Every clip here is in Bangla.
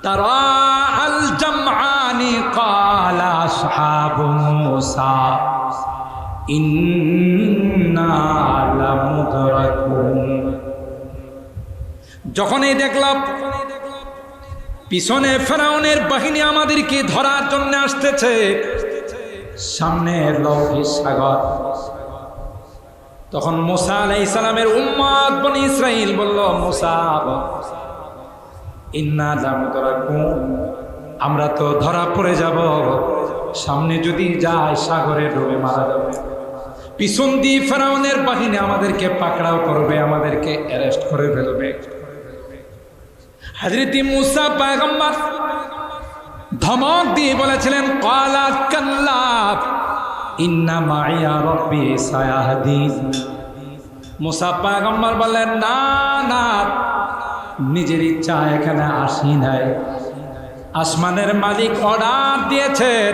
তারা আল জামআনি ক্বালা আসহাবু মূসা ইন্না লামুদরাকুন। যখনই দেখলাম পিছনে ফেরাউনের বাহিনী আমাদেরকে ধরার জন্য আসতেছে, সামনে লৌহিক সাগর, তখন মূসা আলাইহিস সালামের উম্মত বনি ইসরাইল বলল, মূসা ইন্না লামুদরাকুন, আমরা তো ধরা পড়ে যাব, সামনে যদি যায় সাগরে ডুবে মারা যাবে, পিছন দিয়ে ফেরাউনের বাহিনী আমাদেরকে পাকড়াও করবে, আমাদেরকে অ্যারেস্ট করে ফেলবে। হযরত মূসা পয়গম্বর ধমক দিয়ে বলেছিলেন, ক্বালা কাল্লা ইন্না মাইয়া রাব্বি সায়াহদিন। মূসা পয়গম্বর বললেন, না না, নিজের ইচ্ছা এখানে আসি নাই, আসমানের মালিক অর্ডার দিয়েছেন,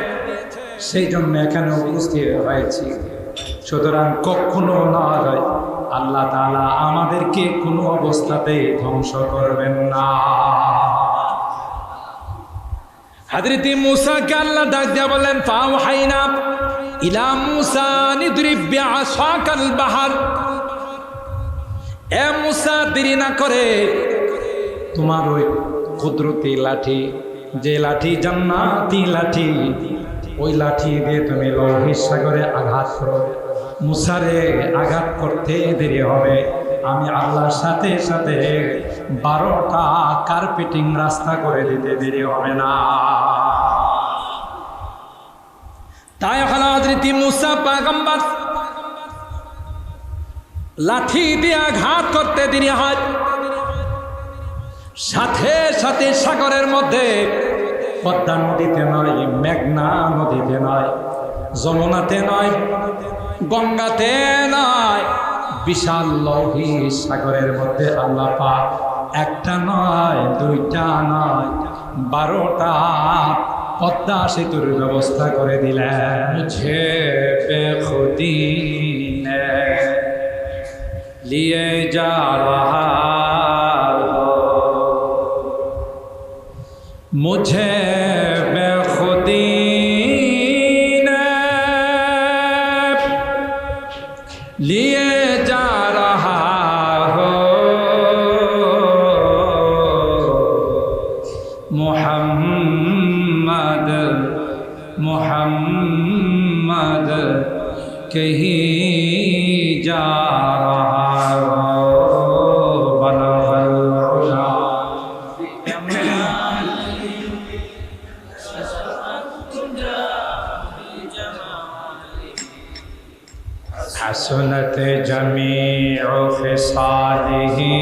সেই জন্য এখানে উপস্থিত হয়েছি। সুতরাং কখনো নয়, আল্লাহ তাআলা আমাদেরকে কোনো অবস্থাতে ধ্বংস করবেন না। হযরত মূসাকে আল্লাহ ডাক দিয়া বলেন, ফাওহাইনা ইলা মূসা নিদরিব বিআসাকাল বাহর। এ মূসা, দেরি না করে তোমার ওই কুদরতি লাঠি, যে লাঠি জান্নাতি লাঠি, ওই লাঠি দিয়ে তুমি লৌহিক সাগরে আঘাত করো। মূসারে আঘাত করতে দেরি হবে, আমি আল্লাহর সাথে সাথে 12টা কার্পেটিং রাস্তা করে দিতে দেরি হবে না। তাই হলো হযরত মূসা পয়গম্বর লাঠি দিয়ে আঘাত করতে দেরি হয়, সাথে সাথে সাগরের মধ্যে পদ্মা নদীতে নয়, মেঘনা নদীতে নয়, যমুনাতে নয়, গঙ্গাতে নয়, বিশাল লৌহিক সাগরের মধ্যে আল্লাহ পাক একটা নয়, দুইটা নয়, 12টা পদ্মা সেতুর ব্যবস্থা করে দিলেন। মুঝে বেখুদি নে লিয়ে যা রহা হো, মুঝে বেখুদি लिए जा रहा हो, मोहम्मद मोहम्मद कहीं जा रहा हो, बलगल उला हसनत जमीउ खिसालिही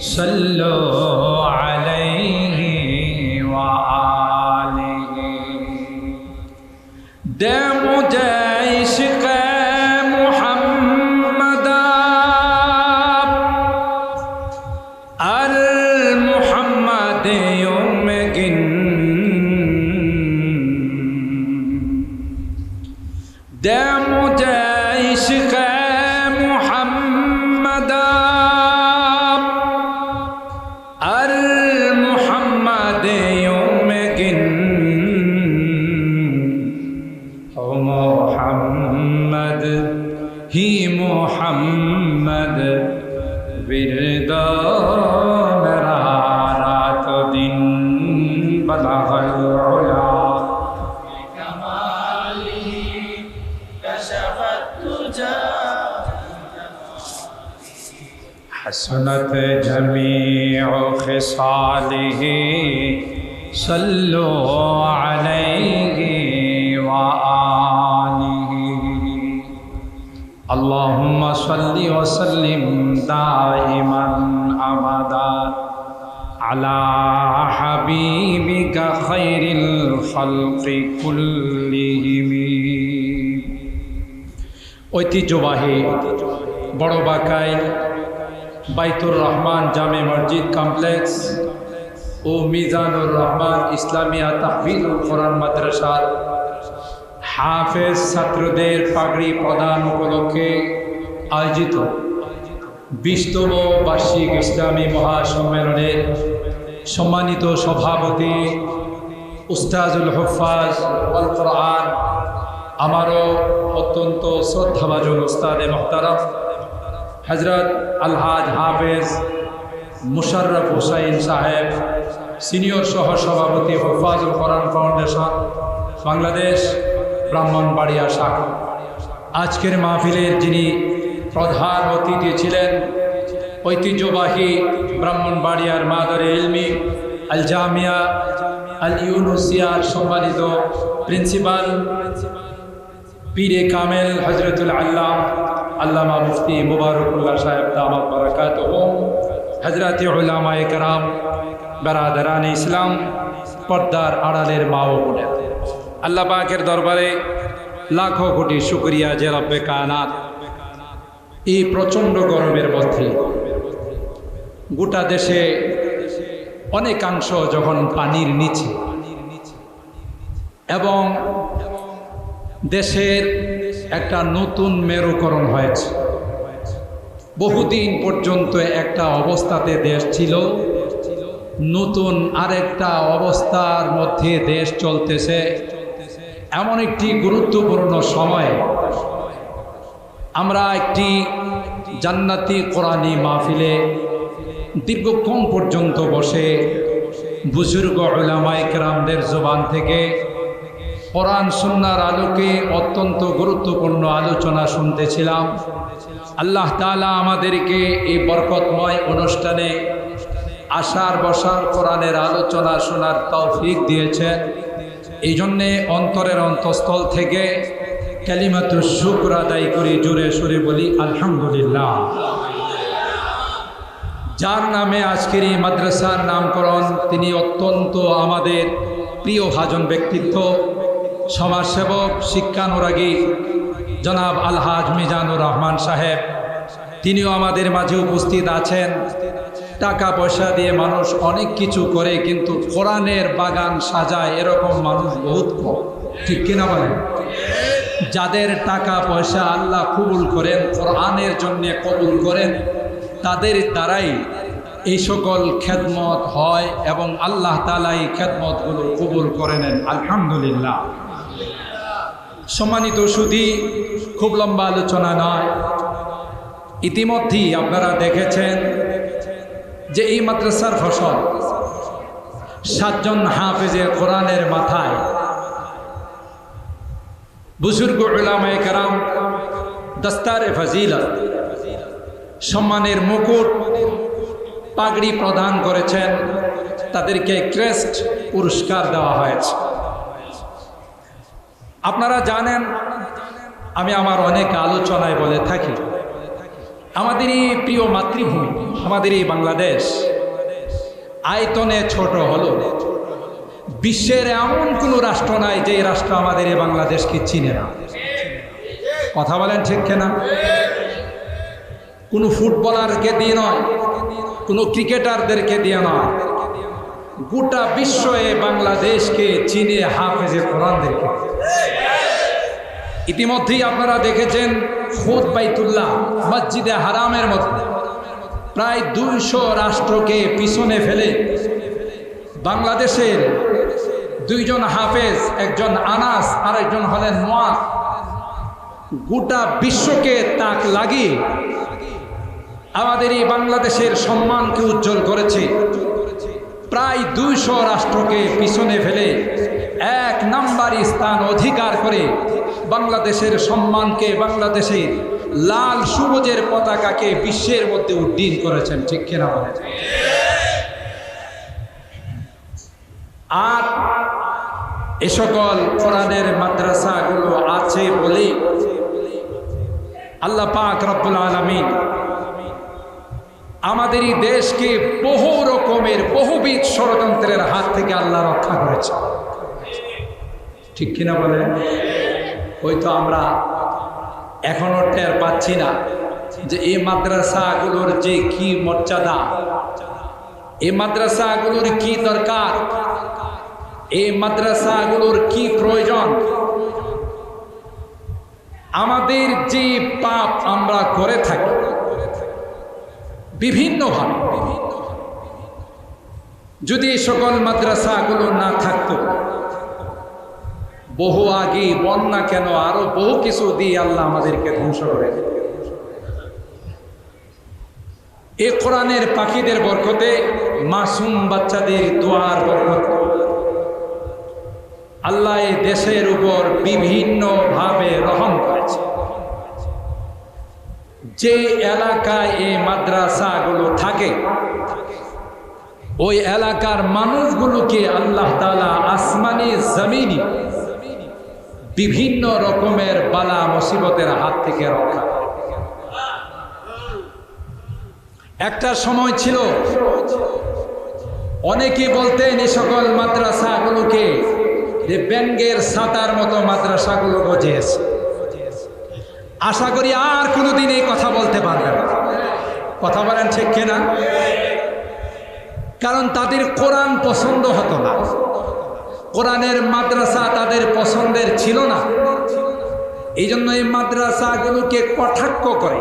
सल्लु अलैहि व आलिही। दे मुझे इश्क़ मुहम्मद अल मुहम्मद युमगिन, दे मुझे इश्क़ मुहम्मद अल मुहम्मद युमगिन, ओ मुहम्मद ही मुहम्मद विरदो मेरा रात दिन, बलगल उला हसनत जमीउ खिसालिही सल्लु अलैहि व आलिही। अल्लाहुम्मा सल्लि व सल्लिम दाइमन अबदा अला हबीबिका खैरिल खल्क़ि कुल्लिहिम। ঐতিহ্যবাহী বড় বাকাইল বাইতুর রহমান জামে মসজিদ কমপ্লেক্স ও মিজানুর রহমান ইসলামিয়া তাহফিজুল কোরআন মাদ্রাসার হাফেজ ছাত্রদের পাগড়ি প্রদান উপলক্ষে আয়োজিত 20তম বার্ষিক ইসলামী মহাসম্মেলনের সম্মানিত সভাপতি উস্তাজুল হুফাজ আল কোরআন, আমারও অত্যন্ত শ্রদ্ধাভাজন উস্তাদে মুহতারাম হযরত আলহাজ হাফেজ মুশাররফ হুসাইন সাহেব, সিনিয়র সহ সভাপতি হুফাজুল কোরআন ফাউন্ডেশন বাংলাদেশ ব্রাহ্মণবাড়িয়া শাখা। আজকের মাহফিলের যিনি প্রধান অতিথি ছিলেন, ঐতিহ্যবাহী ব্রাহ্মণবাড়িয়ার মাদারে ইলমি আল জামিয়া আল ইউনুসিয়ার সম্মানিত প্রিন্সিপাল পীরে কামেল হজরতুল আল্লামা মুফতি মুবারকুল্লাহ সাহেব দামাত বারাকাতুহু, হযরতে উলামায়ে কেরাম, বারাদারানে ইসলাম, পর্দার আড়ালের মা ও বোনেরা, আল্লাহ পাকের দরবারে লাখো কোটি শুকরিয়া যে রব্বে কায়নাত এই প্রচণ্ড গরমের মধ্যে গোটা দেশে অনেকাংশ যখন পানির নিচে এবং দেশের একটা নতুন মেরুকরণ হয়েছে। বহুদিন পর্যন্ত একটা অবস্থাতে দেশ ছিল, নতুন আরেকটা অবস্থার মধ্যে দেশ চলতেছে। এমন একটি গুরুত্বপূর্ণ সময়ে আমরা একটি জান্নাতি কোরআনী মাহফিলে দীর্ঘক্ষণ পর্যন্ত বসে বুজুর্গ উলামায়ে কেরামদের জবান থেকে কোরআন সুন্নাহর আলোকে অত্যন্ত গুরুত্বপূর্ণ আলোচনা শুনতেছিলাম। আল্লাহ তাআলা আমাদেরকে এই বরকতময় অনুষ্ঠানে আসার বসার কোরআনের আলোচনা শোনার তৌফিক দিয়েছেন। এই জন্যে অন্তরের অন্তঃস্থল থেকে কালিমাতুশ শুকর আদায় করি, জোরে সুরে বলি আলহামদুলিল্লাহ। যার নামে আজকের এই মাদ্রাসার নামকরণ, তিনি অত্যন্ত আমাদের প্রিয় ভাজন ব্যক্তিত্ব, সমাজসেবক, শিক্ষানুরাগী জনাব আলহাজ মিজানুর রহমান সাহেব। তিনিও আমাদের মাঝে উপস্থিত আছেন। টাকা পয়সা দিয়ে মানুষ অনেক কিছু করে, কিন্তু কোরআনের বাগান সাজায় এরকম মানুষ বহুত কম, ঠিক কিনা বলেন? যাদের টাকা পয়সা আল্লাহ কবুল করেন, কোরআনের জন্য কবুল করেন, তাদের দ্বারাই এই সকল খেদমত হয় এবং আল্লাহ তাআলা এই খেদমতগুলো কবুল করে নেন, আলহামদুলিল্লাহ। সম্মানিত সুধী, খুব লম্বা আলোচনা নয়, ইতিমধ্যেই আপনারা দেখেছেন যে এই মাদ্রাসার ফসল 7 জন হাফেজের কোরআনের মাথায় বুজুর্গ উলামায়ে কেরাম দস্তারে ফজিলত, সম্মানের মুকুট, পাগড়ি প্রদান করেছেন, তাদেরকে ক্রেস্ট পুরস্কার দেওয়া হয়েছে। আপনারা জানেন, আমি আমার অনেক আলোচনায় বলে থাকি, আমাদের এই প্রিয় মাতৃভূমি, আমাদের এই বাংলাদেশ আয়তনে ছোট হলো, বিশ্বের এমন কোনো রাষ্ট্র নাই যে রাষ্ট্র আমাদের এই বাংলাদেশকে চিনে না। কথা বলেন ঠিক কিনা? কোনো ফুটবলারকে দিয়ে নয়, কোনো ক্রিকেটারদেরকে দিয়ে নয়, গোটা বিশ্বে বাংলাদেশকে চিনে হাফেজে কোরআনদেরকে। ইতিমধ্যেই আপনারা দেখেছেন খুদ বাইতুল্লাহ মসজিদে হারামের মধ্যে প্রায় 200 রাষ্ট্রকে পিছনে ফেলে বাংলাদেশের 2 জন হাফেজ, একজন আনাস আর একজন হলেন মুআদ, গোটা বিশ্বকে তাক লাগিয়ে আমাদের এই বাংলাদেশের সম্মানকে উজ্জ্বল করেছে। প্রায় 200 রাষ্ট্রকে পিছনে ফেলে 1 নম্বরই স্থান অধিকার করে বাংলাদেশের সম্মানকে, বাংলাদেশের লাল সবুজের পতাকাকে বিশ্বের মধ্যে উড্ডীন করেছেন, ঠিক কিনা বলেন? আর এ সকল কোরআনের মাদ্রাসাগুলো আছে বলেই আল্লাহ পাক রব্বুল আলামিন আমাদের এই দেশকে বহু রকমের বহুবিধ ষড়যন্ত্রের হাত থেকে আল্লাহ রক্ষা করেছে, ঠিক কিনা বলেন? হয়তো আমরা এখনো টের পাচ্ছি না যে এই মাদ্রাসাগুলোর যে কি মর্যাদা, এই মাদ্রাসাগুলোর কি দরকার, এই মাদ্রাসাগুলোর কি প্রয়োজন। আমাদের যে পাপ আমরা করে থাকি বিভিন্নভাবে, যদি এই সকল মাদ্রাসাগুলো না থাকতো, বহু আগে বন্যা কেন আরো বহু কিছু দিয়ে আল্লাহ আমাদেরকে ধ্বংস করে দিত। এই কোরআনের পাখিদের বরকতে, মাসুম বাচ্চাদের দোয়ার বরকত আল্লাহ এই দেশের উপর বিভিন্ন ভাবে রহম করেছে। যে এলাকায় এই মাদ্রাসাগুলো থাকে, ওই এলাকার মানুষগুলোকে আল্লাহ তাআলা আসমানি জমিনি বিভিন্ন রকমের বালা মুসিবতের হাত থেকে রক্ষা করে। একটা সময় ছিল অনেকে বলতেন এই সকল মাদ্রাসাগুলোকে যে ব্যাঙ্গের ছাতার মতো মাদ্রাসাগুলো গজেছে। আশা করি আর কোনোদিন এই কথা বলতে পারবে না। কথা বলেন ঠিক কিনা? কারণ তাদের কোরআন পছন্দ হতো না, কোরআনের মাদ্রাসা তাদের পছন্দের ছিল না। এই জন্য এই মাদ্রাসাগুলোকে কটাক্ষ করে,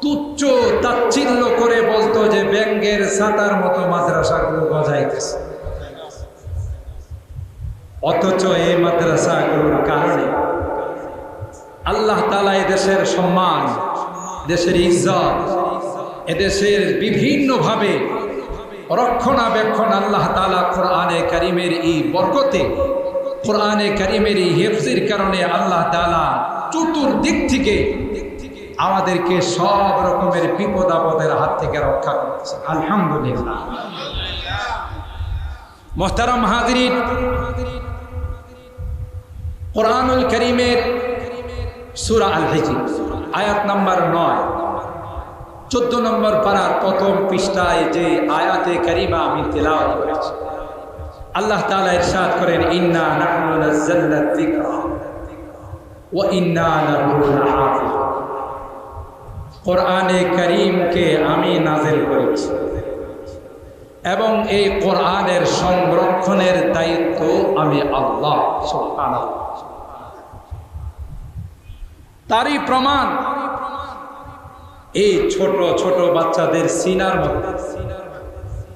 তুচ্ছ তাচ্ছিল্য করে বলতো যে ব্যাঙ্গের ছাতার মতো মাদ্রাসাগুলো গজাইতেছে। অথচ এই মাদ্রাসাগুলোর কারণে আল্লাহ তাআলা এদেশের সম্মান, দেশের ইজ্জত, এদেশের বিভিন্নভাবে রক্ষণাবেক্ষণ আল্লাহ তাআলা কোরআনে কারিমের এই বরকতে, কোরআনে কারিমের এই হিফজের কারণে আল্লাহ তাআলা চতুর্দিক থেকে আমাদেরকে সব রকমের বিপদ আপদের হাত থেকে রক্ষা করতেছে। আলহামদুলিল্লাহ। মুহতারাম হাজিরিন, কোরআনুল কারীমের সূরা আল হিজর আয়াত নাম্বার 9, 14 নম্বর পারার প্রথম পৃষ্ঠায় যে আয়াতে কারিমা আমি তেলাওয়াত করেছি, আল্লাহ তাআলা ইরশাদ করেন, ইন্না নাহনু নাযালনা যিকরা ওয়া ইন্না লাহু লাহাফিজুন। কোরআনে কারীমকে আমি নাযিল করেছি এবং এই কোরআনের সংরক্ষণের দায়িত্ব আমি আল্লাহ সুবহানাল্লাহ। তারই প্রমাণ এই ছোট ছোট বাচ্চাদের সিনার মধ্যে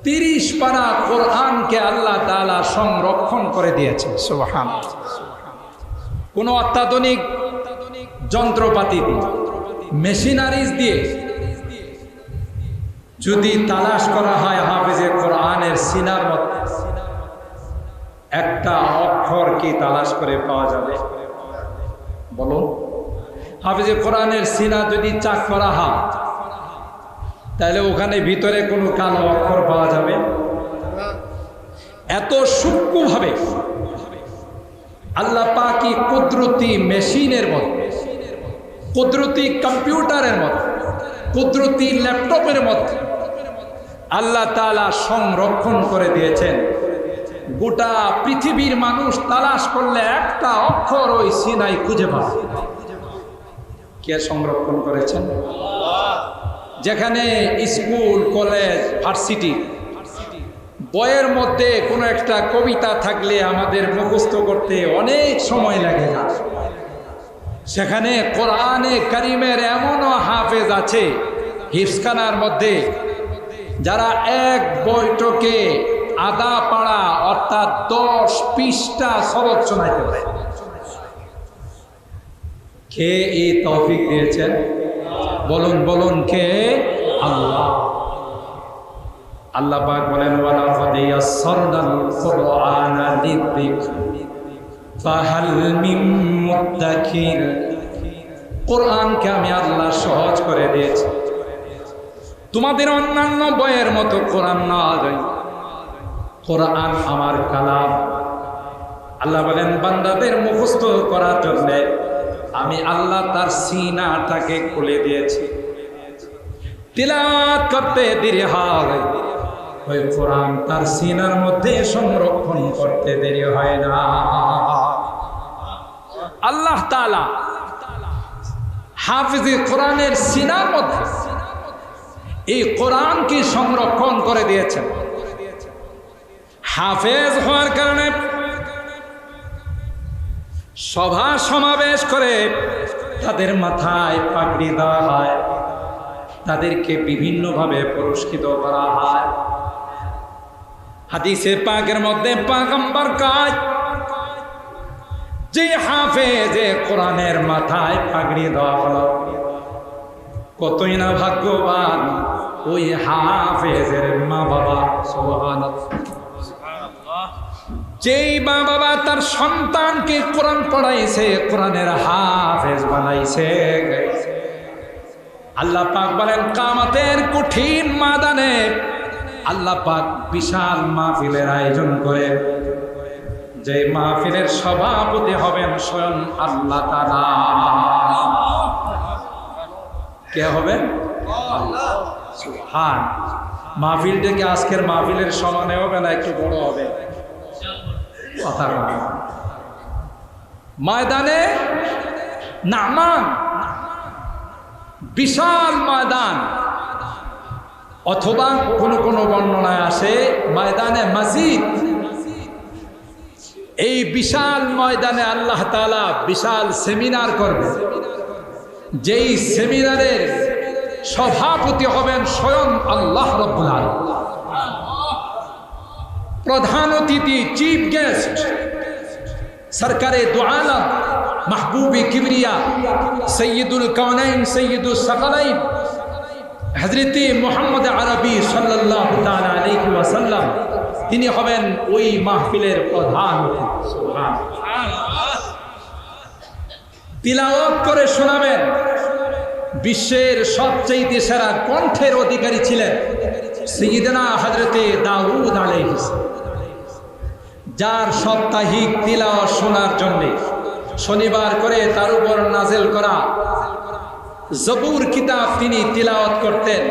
30 পারা কোরআনকে আল্লাহ তাআলা সংরক্ষণ করে দিয়েছেন। সুবহানাল্লাহ। কোন অত্যাধুনিক যন্ত্রপাতি দিয়ে, মেশিনারিজ দিয়ে যদি তালাশ করা হয় হাফেজে কোরআনের সিনার মধ্যে, একটা অক্ষর কি তালাশ করে পাওয়া যাবে? বলুন। হাফেজে কোরআনের সিনা যদি চাক করা হয়, তাহলে ওখানে ভিতরে কোনো কালো অক্ষর পাওয়া যাবে? এত সূক্ষ্মভাবে আল্লাহ পাক কি কুদরতি মেশিনের মধ্যে, কুদরতি কম্পিউটারের মধ্যে, কুদরতি ল্যাপটপের মধ্যে আল্লাহ তাআলা সংরক্ষণ করে দিয়েছেন। গোটা পৃথিবীর মানুষ তালাশ করলে একটা অক্ষর ওই সিনায় খুঁজে পাবে। কে সংরক্ষণ করেছেন? যেখানে স্কুল, কলেজ, ভার্সিটি বইয়ের মধ্যে কোনো একটা কবিতা থাকলে আমাদের মুখস্থ করতে অনেক সময় লাগে না, সেখানে কোরআনে কারীমের এমনও হাফেজ আছে হিফজখানার মধ্যে যারা এক বৈঠকে আধা পাড়া অর্থাৎ 10 পৃষ্ঠা সবক শোনাইতে পারে। কে এই তৌফিক দিয়েছেন? বলুন বলুন, কে? আল্লাহ। আল্লাহ পাক বলেন, ওয়ালাকাদ ইয়াসসারনাল কুরআনা লিযিকর ফাহাল মিন মুদ্দাকির। কোরআনকে আমি আল্লাহ সহজ করে দিয়েছি, তোমাদের অন্যান্য বইয়ের মতো কোরআন না যায়। কোরআন আমার কালাম। আল্লাহ বলেন, বান্দাদের মুখস্থ করার জন্য আমি আল্লাহ তার সিনাটাকে খুলে দিয়েছি। তিলাওয়াত করতে দেরি হয়, ওই কোরআন তার সিনার মধ্যে সংরক্ষণ করতে দেরি হয় না। আল্লাহ তাআলা হাফিজে কোরআনের সিনার মধ্যে এই কোরআনকে সংরক্ষণ করে দিয়েছেন। হাফেজ হওয়ার কারণে সভা সমাবেশ করে তাদের মাথায় পাগড়ি দেওয়া হয়, তাদেরকে বিভিন্নভাবে পুরস্কৃত করা হয়। হাদিসে পাকের মধ্যে পয়গম্বর কয় যে হাফেজে কোরআনের মাথায় পাগড়ি দেওয়া হলো কতই না ভাগ্যবান ওই হাফেজের মা বাবা। সুবহানাল্লাহ। যেই মা বাবা তার সন্তানকে কোরআন পড়াইছে, কোরআনের হাফেজ বানাইছে, আল্লাহ পাক বলেন কিয়ামতের কঠিন ময়দানে আল্লাহ পাক বিশাল মাহফিলের আয়োজন করে, যে মাহফিলের সভাপতি হবেন স্বয়ং আল্লাহ তাআলা। কে হবেন? আল্লাহ। সুবহান। মাহফিলটা কি আজকের মাহফিলের সমানে হবে না একটু বড় হবে? কথা বলে ময়দানে নামান, বিশাল ময়দান, অথবা কোন কোন বর্ণনায় আসে ময়দানে মসজিদ। এই বিশাল ময়দানে আল্লাহ তাআলা বিশাল সেমিনার করবে, যেই সেমিনারের সভাপতি হবেন স্বয়ং আল্লাহ রাব্বুল আলামিন। প্রধান অতিথি, চিফ গেস্ট, সরকারে দু আলম, মাহবুবে কিবরিয়া, সৈয়দুল কাউনাইন, সৈয়দুল সাকালাইন, হযরত মুহাম্মদ আরবি সাল্লাল্লাহু তাআলা আলাইহি ওয়াসাল্লাম, তিনি হবেন ওই মাহফিলের প্রধান অতিথি। সুবহানাল্লাহ। তিলাওয়াত করে শোনাবেন। বিশ্বের সবচেয়ে সেরা কণ্ঠের অধিকারী ছিলেন সাইয়্যিদনা হযরত দাউদ আলাইহিস সালাম, যার সাপ্তাহিক তিলাওয়াত শোনার জন্য শনিবার করে তার উপর নাযিল করা জবুর কিতাব তিনি তিলাওয়াত করতেন।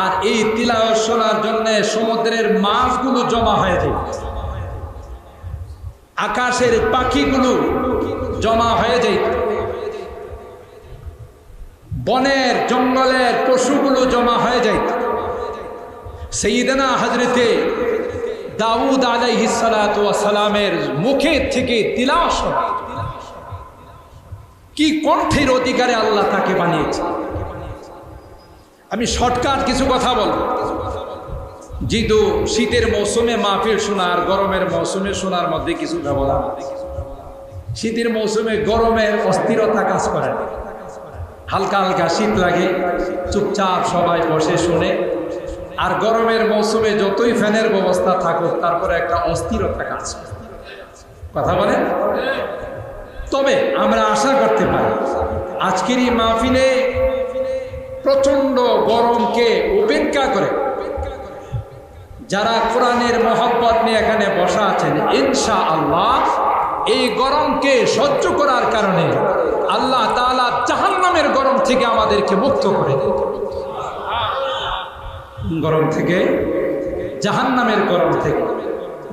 আর এই তিলাওয়াত শোনার জন্য সমুদ্রের মাছগুলো জমা হয়ে যেত, আকাশের পাখিগুলো জমা হয়ে যেত, বনের জঙ্গলের পশুগুলো জমা হয়ে যেত। সাইয়্যিদনা হযরতে দাউদ আলাইহিস সালাতু ওয়াস সালামের মুখে থেকে তিলাওয়াত শোনা, কি কণ্ঠের অধিকারে আল্লাহ তাকে বানিয়েছে। আমি শর্টকাট কিছু কথা বলবো, যেহেতু শীতের মৌসুমে মাহফিল শোনা আর গরমের মৌসুমে শোনার মধ্যে কিছু ব্যবধান। শীতের মৌসুমে গরমের অস্থিরতা কাজ করে, হালকা হালকা শীত লাগে, চুপচাপ সবাই বসে শুনে। আর গরমের মৌসুমে যতই ফ্যানের ব্যবস্থা থাকুক তারপরে একটা অস্থিরতা কাজ করে। কথা বলেন? তবে আমরা আশা করতে পারি আজকের এই মাহফিলে প্রচন্ড গরমকে উপেক্ষা করে যারা কোরআনের মহব্বত নিয়ে এখানে বসা আছেন, ইনশাআল্লাহ এই গরমকে সহ্য করার কারণে আল্লাহ তাআলা জাহান্নামের গরম থেকে আমাদেরকে মুক্ত করে দেন। গরম থেকে, জাহান্নামের গরম থেকে।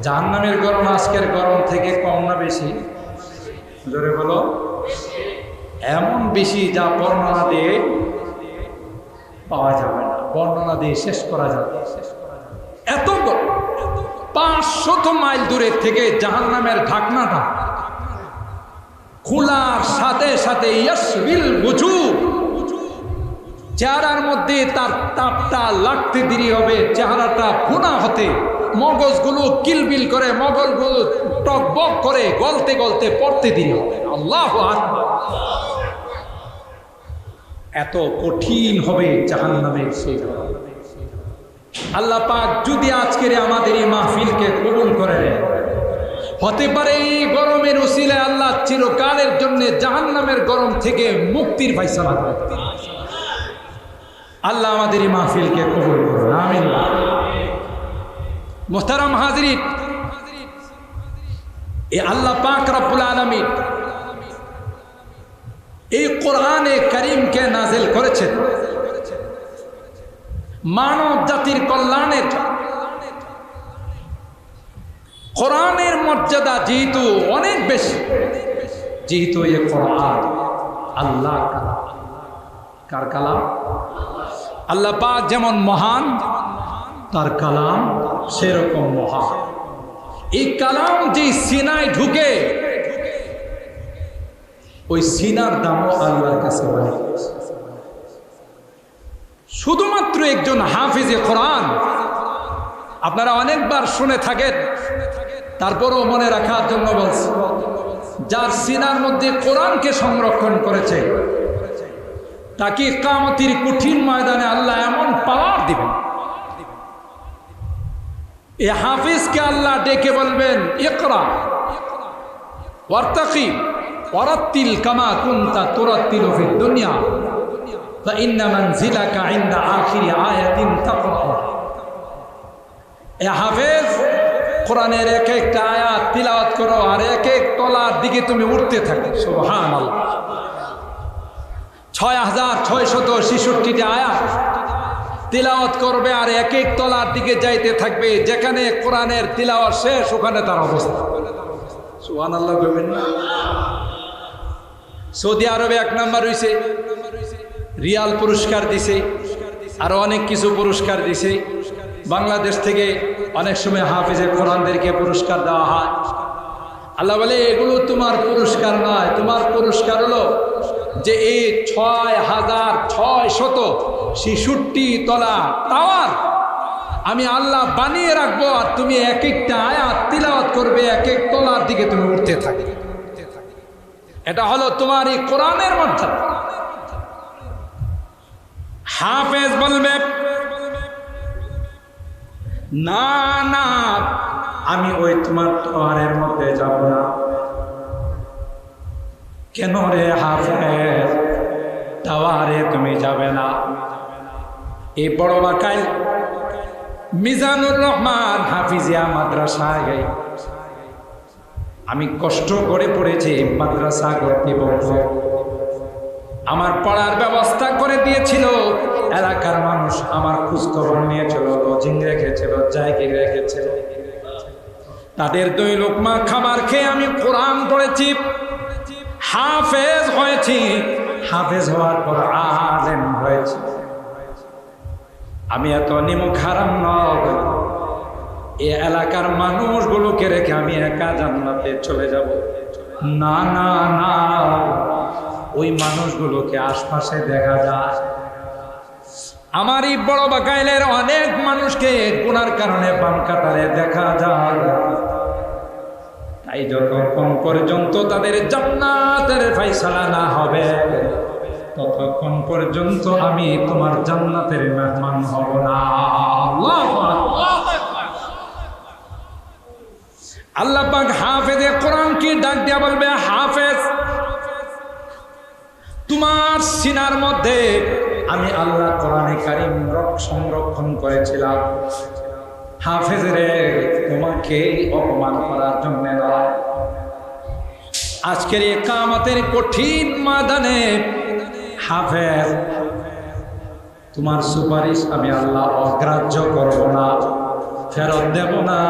জাহান্নামের গরম আজকের গরম থেকে কম না বেশি? জোরে বলো। এমন বেশি যা বর্ণনা দিয়ে পাওয়া যাবে না, বর্ণনা দিয়ে শেষ করা যাবে। এত 500 মাইল দূরের থেকে জাহান্নামের ঢাকনাটা খোলার সাথে সাথে ইয়াসবিল বুজুহ, চেহারার মধ্যে তার তাপটা লাগতে দেরি হবে, চেহারাটা ভুনা হতে, মগজগুলো কিলবিল করে, মগজগুলো টকবক করে, গলতে গলতে পড়তে দেরি হবে। আল্লাহু আকবার। এত কঠিন হবে জাহান্নামের সেই গরম। আল্লাহ পাক যদি আজকের আমাদের এই মাহফিলকে কবুল করে নেন, হতে পারে এই গরমের উসিলায় আল্লাহ চিরকালের জন্য জাহান্নামের গরম থেকে মুক্তির ফয়সালা করতে। আল্লাহ আমাদের এই মাহফিলকে কবুল করুন, আমিন। মুহতারাম হাজিরিন, এই আল্লাহ পাক রব্বুল আলামিন এই কোরআনে কারীমকে নাযিল করেছেন মানব জাতির কল্যাণের। কোরআনের মর্যাদা যেহেতু অনেক বেশি, যেহেতু এই কোরআন আল্লাহ কার কালাম, আল্লাহ পাক যেমন মহান, তার কালাম সেরকম মহান। এই কালাম যে সিনায় ঢুকে, ওই সিনার দামও আল্লাহর কাছে অনেক। শুধুমাত্র একজন হাফিজে কোরআন আপনারা অনেকবার শুনে থাকেন, তারপরও মনে রাখার জন্য বলছি, যার সিনার মধ্যে কোরআনকে সংরক্ষণ করেছে তাকে কিয়ামতের কঠিন ময়দানে আল্লাহ এমন পাওয়ার দিবেন, এই হাফিজকে আল্লাহ ডেকে বলবেন, ইকরা ওয়ারতাকি ওয়ারাত্তিল কামা কুনতা তুরাত্তিলু ফিদ দুনিয়া ফাইন্না মানজিলাকা ইনদা আখিরি আয়াতিন তাকরা। এ হাফেজ, কোরআনের এক একটা আয়াত তিলাওয়াত করো আর এক এক তলার দিকে তুমি উঠতে থাকো। সুবহানাল্লাহ। ৬৬৬৬টি আয়াত তিলাওয়াত করবে আর এক এক তলার দিকে যাইতে থাকবে, যেখানে কোরআনের তিলাওয়াত শেষ ওখানে তার অবস্থা। সুবহানাল্লাহ বলবেন না? সৌদি আরবে ১ নাম্বার হইছে, রিয়াল পুরস্কার দিছে, আরো অনেক কিছু পুরস্কার দিছে। বাংলাদেশ থেকে অনেক সময় হাফিজে কোরআনদেরকে পুরস্কার দেওয়া হয়। আল্লাহ বলে, এগুলো তোমার পুরস্কার নয়, তোমার পুরস্কার হলো যে এই ৬৬৬৬ তলা টাওয়ার আমি আল্লাহ বানিয়ে রাখবো, আর তুমি এক একটা আয়াত তিলাওয়াত করবে, এক এক তলার দিকে তুমি উঠতে থাকবে। এটা হলো তোমার এই কোরআনের মর্যাদা। হাফেজ বলবে, না না, আমি ওই তোমার টাওয়ারের মধ্যে যাব না। কেন রে হাফেজ, টাওয়ারে তুমি যাবে না? এই বড় বাকাই মিজানুর রহমান হাফিজিয়া মাদ্রাসায় আমি কষ্ট করে পড়েছি, মাদ্রাসা কর্তৃপক্ষ আমার পড়ার ব্যবস্থা করে দিয়েছিল, এলাকার মানুষ আমার খোঁজখবর নিয়েছিল, লজিং রেখেছিল, জায়গা রেখেছিল, তাদের 2 লোকমা খাবার খেয়ে আমি কোরআন পড়েছি, হাফেজ হয়েছি। হাফেজ হওয়ার পর আলেম হয়েছি। আমি এত নিমুখ হারাম নয়, এই এলাকার মানুষগুলোকে রেখে আমি একা জান্নাতে চলে যাব? না না না, ওই মানুষগুলোকে আশপাশে দেখা যায়। আমার এই বড় বাকাইলের অনেক মানুষকে গুনার কারণে বাম কাতারে দেখা যায়। তাই যতক্ষণ পর্যন্ত তাদের জান্নাতের ফয়সালা না হবে, ততক্ষণ পর্যন্ত আমি তোমার জান্নাতের মেহমান হব না। আল্লাহ পাক হাফেজে কোরআনকে ডাক দিয়া বলবে, হাফেজ, তোমার সিনার মধ্যে আমি আল্লাহ কোরআনে কারীম সংরক্ষণ করেছিলাম। হাফেজ রে, তোমাকে অপমান করার জন্য নয়, আজকের এই কিয়ামতের কঠিন ময়দানে হাফেজ, তোমার সুপারিশ আমি আল্লাহ অগ্রাহ্য করব না, ফেরত দেব না।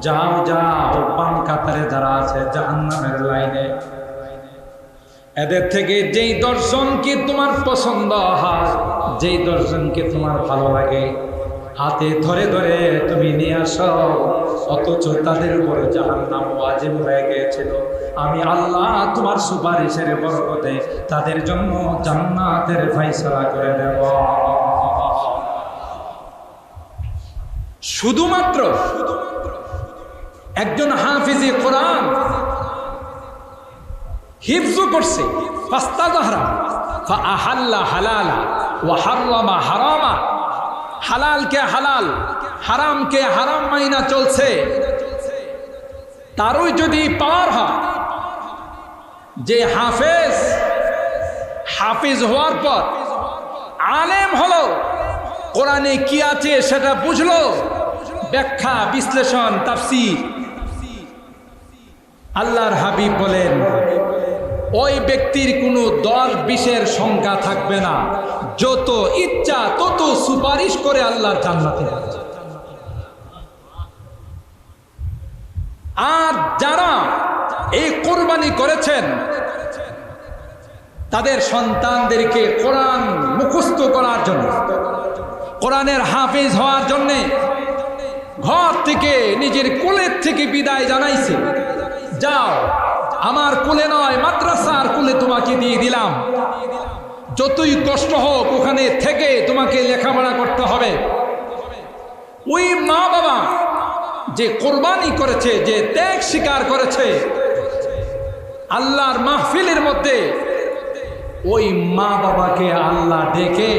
যাও যাও, বাম কাতারে যারা আছে জাহান্নামের লাইনে, এদের থেকে যেই দর্শনকে তোমার পছন্দ হয়, যেই দর্শনকে তোমার ভালো লাগে, হাতে ধরে ধরে তুমি নিয়ে আসো। অথচ তাদের উপরে জাহান্নাম ওয়াজিব হয়ে গিয়েছিল, আমি আল্লাহ তোমার সুপারিশের বরকতে তাদের জন্য জান্নাতের ফয়সালা করে দেব। শুধুমাত্র একজন হাফিজে কোরআন হিফজ করছে, ফাস্তাযহারা ফাআহাল্লা হালালা ওয়া হাররামা হারামা, হালালকে হালাল, হারামকে হারাম মাইনা চলছে, তারই যদি পাওয়ার হয়, যে হাফিজ হওয়ার পর আলেম হলো, কোরআনে কি আছে সেটা বুঝলো, ব্যাখ্যা বিশ্লেষণ তাফসীর, আল্লাহর হাবিব বলেন ওই ব্যক্তির কোনো 10-20-এর সংখ্যা থাকবে না, যত ইচ্ছা তত সুপারিশ করে আল্লাহর জান্নাতে। আর যারা এই কোরবানি করেছেন, তাদের সন্তানদেরকে কোরআন মুখস্থ করার জন্য, কোরআনের হাফিজ হওয়ার জন্যে ঘর থেকে, নিজের কোলের থেকে বিদায় জানাইছে, যাও আমার কোলে নয়, মাদ্রাসার কোলে তোমাকে দিয়ে দিলাম, যতই কষ্ট হোক ওখানে থেকে তোমাকে লেখাপড়া করতে হবে। ওই মা বাবা যে কোরবানি করেছে, যে ত্যাগ স্বীকার করেছে আল্লাহর মাহফিলের মধ্যে, ওই মা বাবাকে আল্লাহ ডেকে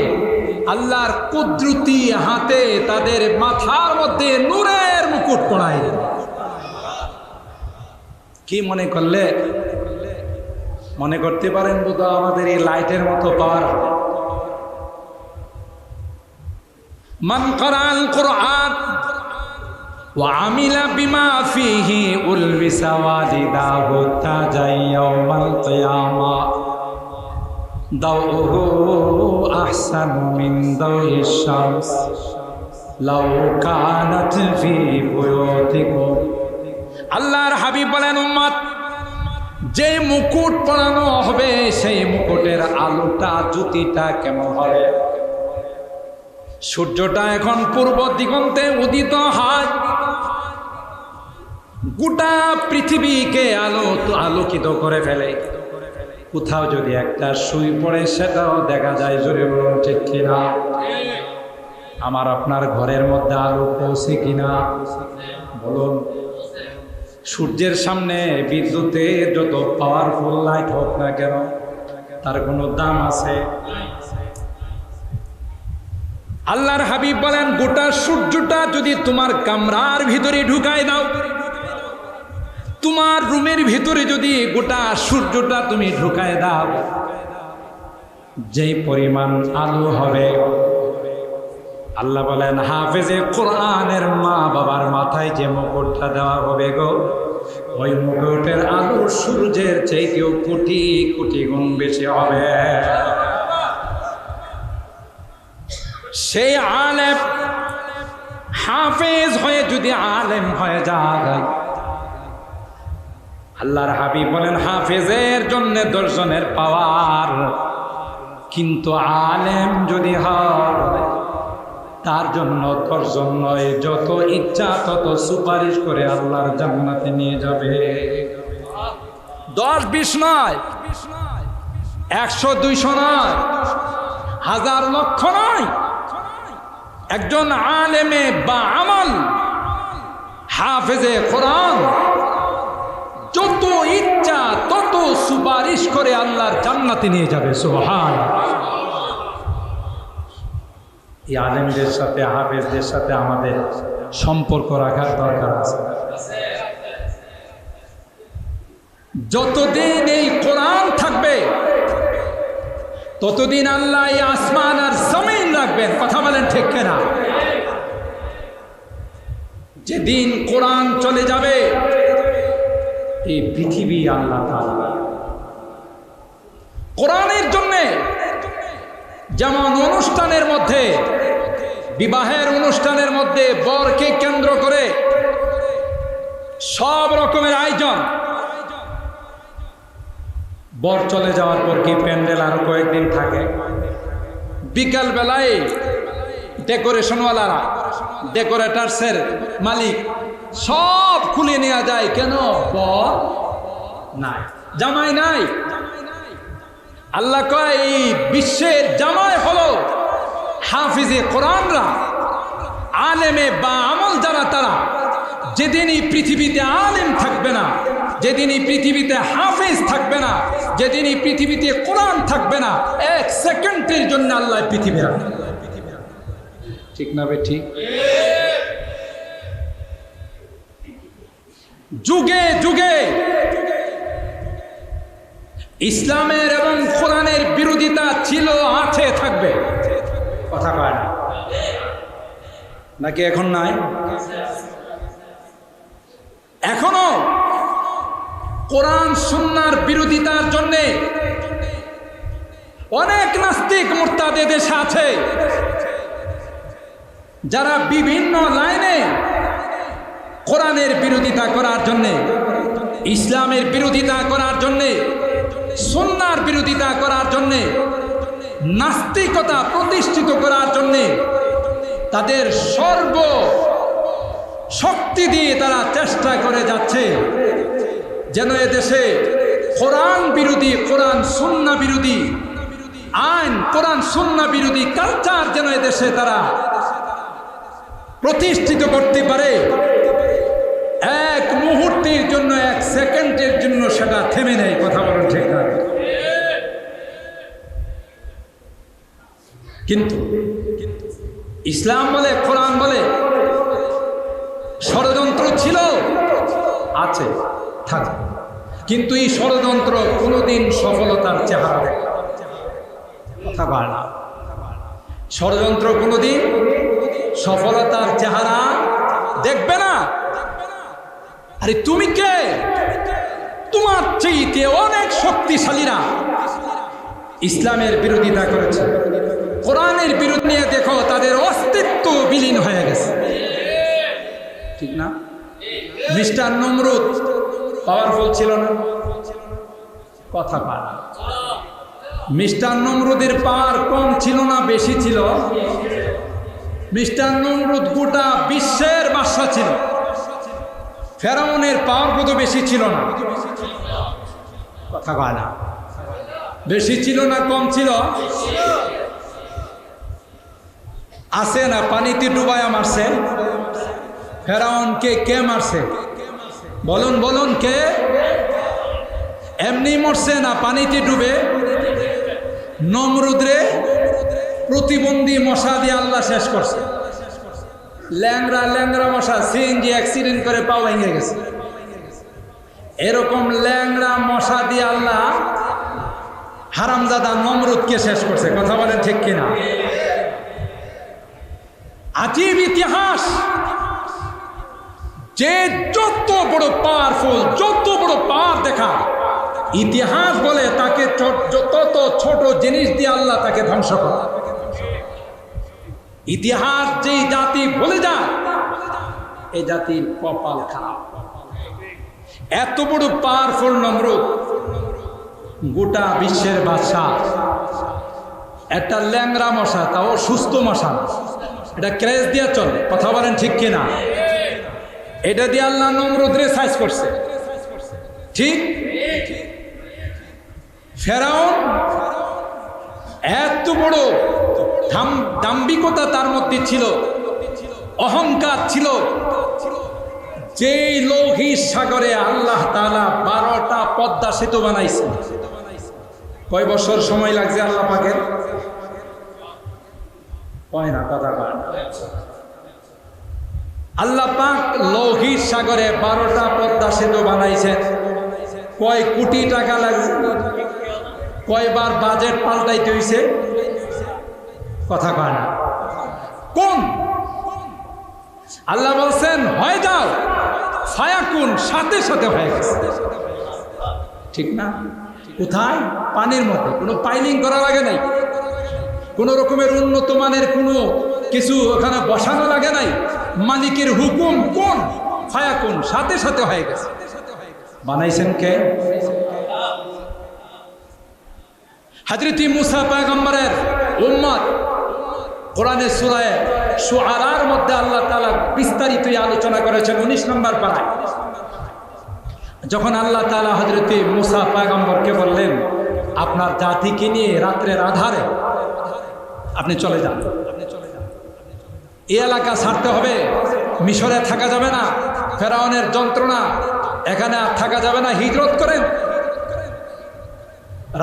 আল্লাহর কুদরতি হাতে তাদের মাথার মধ্যে নূরের মুকুট পরায়। কি মনে করলে? মনে করতে পারেন বোধ আমাদের এই লাইটের মতো পাওয়ার। মান ক্বারাআল কুরআন ওয়া আমিলা বিমা ফীহি উলবিসা ওয়ালিদাহু তাজাই ইয়াউমাল কিয়ামা দাউহু আহসানু মিন দাউইশ শামস লাউ কানাত ফী বুয়ুতিকুম। আল্লাহর হাবিব বলেন, উম্মত, যে মুকুট পরানো হবে সেই মুকুটের আলোটা, জ্যোতিটা কেমন হবে? সূর্যটা এখন পূর্ব দিগন্তে উদিত হয়, গোটা পৃথিবীকে আলোকিত করে ফেলে। কোথাও যদি একটা সুই পড়ে সেটাও দেখা যায়। জোরে বলুন ঠিক কিনা? আমার আপনার ঘরের মধ্যে আলো পৌঁছে কিনা বলুন? সূর্যের সামনে বিদ্যুতের যত পাওয়ারফুল লাইট হোক না কেন, তার কোনো দাম আছে? আল্লাহর হাবিব বলেন, গোটা সূর্যটা যদি তোমার কামরার ভিতরে ঢুকায় দাও, তোমার রুমের ভিতরে যদি গোটা সূর্যটা তুমি ঢুকায় দাও, যেই পরিমাণ আলো হবে, আল্লাহ বলেন হাফেজে কোরআনের মা বাবার মাথায় যে মুকুটটা দেওয়া হবে গো, ওই মুকুটের আলো সূর্যের চাইতেও কোটি কোটি গুণ বেশি হবে। সেই আলেম হাফেজ হয়ে যদি আলেম হয়ে যায়, আল্লাহর হাবিব বলেন হাফেজের জন্য দর্শনের পাওয়ার, কিন্তু আলেম যদি হয় তার জন্য দর্শন নয়, যত ইচ্ছা তত সুপারিশ করে আল্লাহর জান্নাতে নিয়ে যাবে। 10-20 নয়, 100-200 নয়, 1000 লক্ষ নয়, একজন আলেমে বা আমল হাফেজে কোরআন যত ইচ্ছা তত সুপারিশ করে আল্লাহর জান্নাতে নিয়ে যাবে। সুবহানাল্লাহ। এই আলেমদের সাথে হাফেজদের সাথে আমাদের সম্পর্ক রাখার দরকার আছে। যতদিন এই কোরআন থাকবে ততদিন আল্লাহ এই আসমান আর জমিন রাখবেন। কথা বলেন ঠিক কিনা? যেদিন কোরআন চলে যাবে এই পৃথিবী আল্লাহ তাআলা কোরআনের জন্য, যেমন অনুষ্ঠানের মধ্যে, বিবাহের অনুষ্ঠানের মধ্যে বরকে কেন্দ্র করে সব রকমের আয়োজন, বর চলে যাওয়ার পর কি প্যান্ডেল আরো কয়েকদিন থাকে, বিকাল বেলায় ডেকোরেশনওয়ালারা, ডেকোরেটার্সের মালিক সব খুলে নেওয়া যায়। কেন? বর নাই, জামাই নাই। আল্লাহ কয় এই বিশ্বের জামাই হলো হাফিজে কোরআনরা, আলেমে বা আমল যারা, তারা। যেদিন এই পৃথিবীতে আলেম থাকবে না, যেদিন এই পৃথিবীতে হাফিজ থাকবে না, যেদিন এই পৃথিবীতে কোরআন থাকবে না, 1 সেকেন্ডের জন্য আল্লাহ পৃথিবী রাখবে। ঠিক না বে? ঠিক। যুগে যুগে ইসলামের এবং কোরআনের বিরোধিতা ছিল, আছে, থাকবে। কথা কয় না নাকি? এখন নাই? এখনো কোরআন সুন্নাহর বিরোধিতার জন্য অনেক নাস্তিক মুরতাদ দেশে আছে, যারা বিভিন্ন লাইনে কোরআনের বিরোধিতা করার জন্য, ইসলামের বিরোধিতা করার জন্য, সুন্নাহর বিরোধিতা করার জন্য, নাস্তিকতা প্রতিষ্ঠিত করার জন্য তাদের সর্ব শক্তি দিয়ে তারা চেষ্টা করে যাচ্ছে যেন এদেশে কোরআন বিরোধী, কোরআন সুন্নাহ বিরোধী আইন, কোরআন সুন্নাহ বিরোধী কালচার যেন এদেশে তারা প্রতিষ্ঠিত করতে পারে, এক মুহূর্তের জন্য, এক সেকেন্ডের জন্য সেটা থেমে নেয়। কথা বলেন ঠিক না? কিন্তু ইসলাম বলে, কোরআন বলে ষড়যন্ত্র ছিল, আছে, থাকে, কিন্তু এই ষড়যন্ত্র কোনোদিন সফলতার চেহারা দেয় না। কথা বলে না, ষড়যন্ত্র কোনোদিন সফলতার চেহারা দেখবে না। আরে তুমি কে? তোমার চাইতে অনেক শক্তিশালীরা ইসলামের বিরোধিতা করেছে, কোরআনের বিরুদ্ধে নিয়ে দেখো তাদের অস্তিত্ব বিলীন হয়ে গেছে, ঠিক না? মিস্টার নমরুদ পাওয়ারফুল ছিল না? কথা বলে না। মিস্টার নমরুদের পাওয়ার কম ছিল না বেশি ছিল? মিস্টার নমরুদ গোটা বিশ্বের বাদশা ছিল। ফেরাউনের পাওয়ার কত বেশি ছিল না? কথা বলে না। বেশি ছিল না কম ছিল? আছে না, পানিতে ডুবায়া মারছে। ফেরাউনকে কে মারছে? বলুন বলুন, কে? এমনি মরছে না পানিতে ডুবে? নমরুদরে প্রতিবন্ধী মশা দিয়ে আল্লাহ শেষ করছে। ল্যাংরা ল্যাংরা মশা, সিএনজি অ্যাক্সিডেন্ট করে পা ভেঙে গেছে। এরকম ল্যাংরা মশা দিয়ে আল্লাহ হারামজাদা নমরুদকে শেষ করছে। কথা বলেন ঠিক কিনা? আজীব ইতিহাস, যে যত বড় পাওয়ারফুল, যত বড় পাওয়ার দেখা, ইতিহাস বলে তাকে তত ছোট জিনিস দিয়ে আল্লাহ তাকে ধ্বংস করে। ইতিহাস যেই জাতি বলে যায়, এই জাতির কপাল খারাপ। এত বড় পাওয়ারফুল নমরুদ, গোটা বিশ্বের বাদশা, একটা ল্যাংরা মশা, তাও সুস্থ মশা, এটা ক্রেজ দিয়ে চলে। কথা বলেন ঠিক কিনা? এটা দিয়ে আল্লাহ নমরুদরে সাইজ করছে, ঠিক? ফেরাউন এত বড় দাম্ভিকতা তার মধ্যে ছিল, অহংকার ছিল, যেই লোহিত সাগরে আল্লাহ তাআলা 12টা পদ্মা সেতু বানাইছে। কয় বছর সময় লাগছে আল্লাহ পাকের? কয় না, কথা কয় না। আল্লাহ পাক লোহিত সাগরে 12টা পদ্মা সেতু বানাইছেন। কয় কোটি টাকা লাগছে? কয়বার বাজেট পাল্টাইতে হইছে? কথা কয় না। কোন আল্লাহ বলছেন হয়ে যাও, ফায়াকুন, সাথে সাথে হয়ে গেছে, ঠিক না? কোথায়? পানির মধ্যে। কোনো পাইলিং করা লাগে নাই, কোন রকমের উন্নত মানের কোনো কিছু ওখানে বসানো লাগে নাই। মালিকের হুকুম, কোন? ফায়াকুন, সাথে সাথে হয়ে গেছে। বানাইছেন কে? হযরত মুসা পয়গম্বরের উম্মত। কোরআনের সূরা শুআরার মধ্যে আল্লাহ তাআলা বিস্তারিত আলোচনা করেছেন 19 নম্বর পারায়। যখন আল্লাহ তাআলা হযরত মুসা পয়গম্বরকে বললেন, আপনার জাতিকে নিয়ে রাত্রের আধারে আপনি চলে যান, এই এলাকা ছাড়তে হবে, মিশরে থাকা যাবে না, ফেরাউনের যন্ত্রণা, এখানে আর থাকা যাবে না, হিজরত করেন।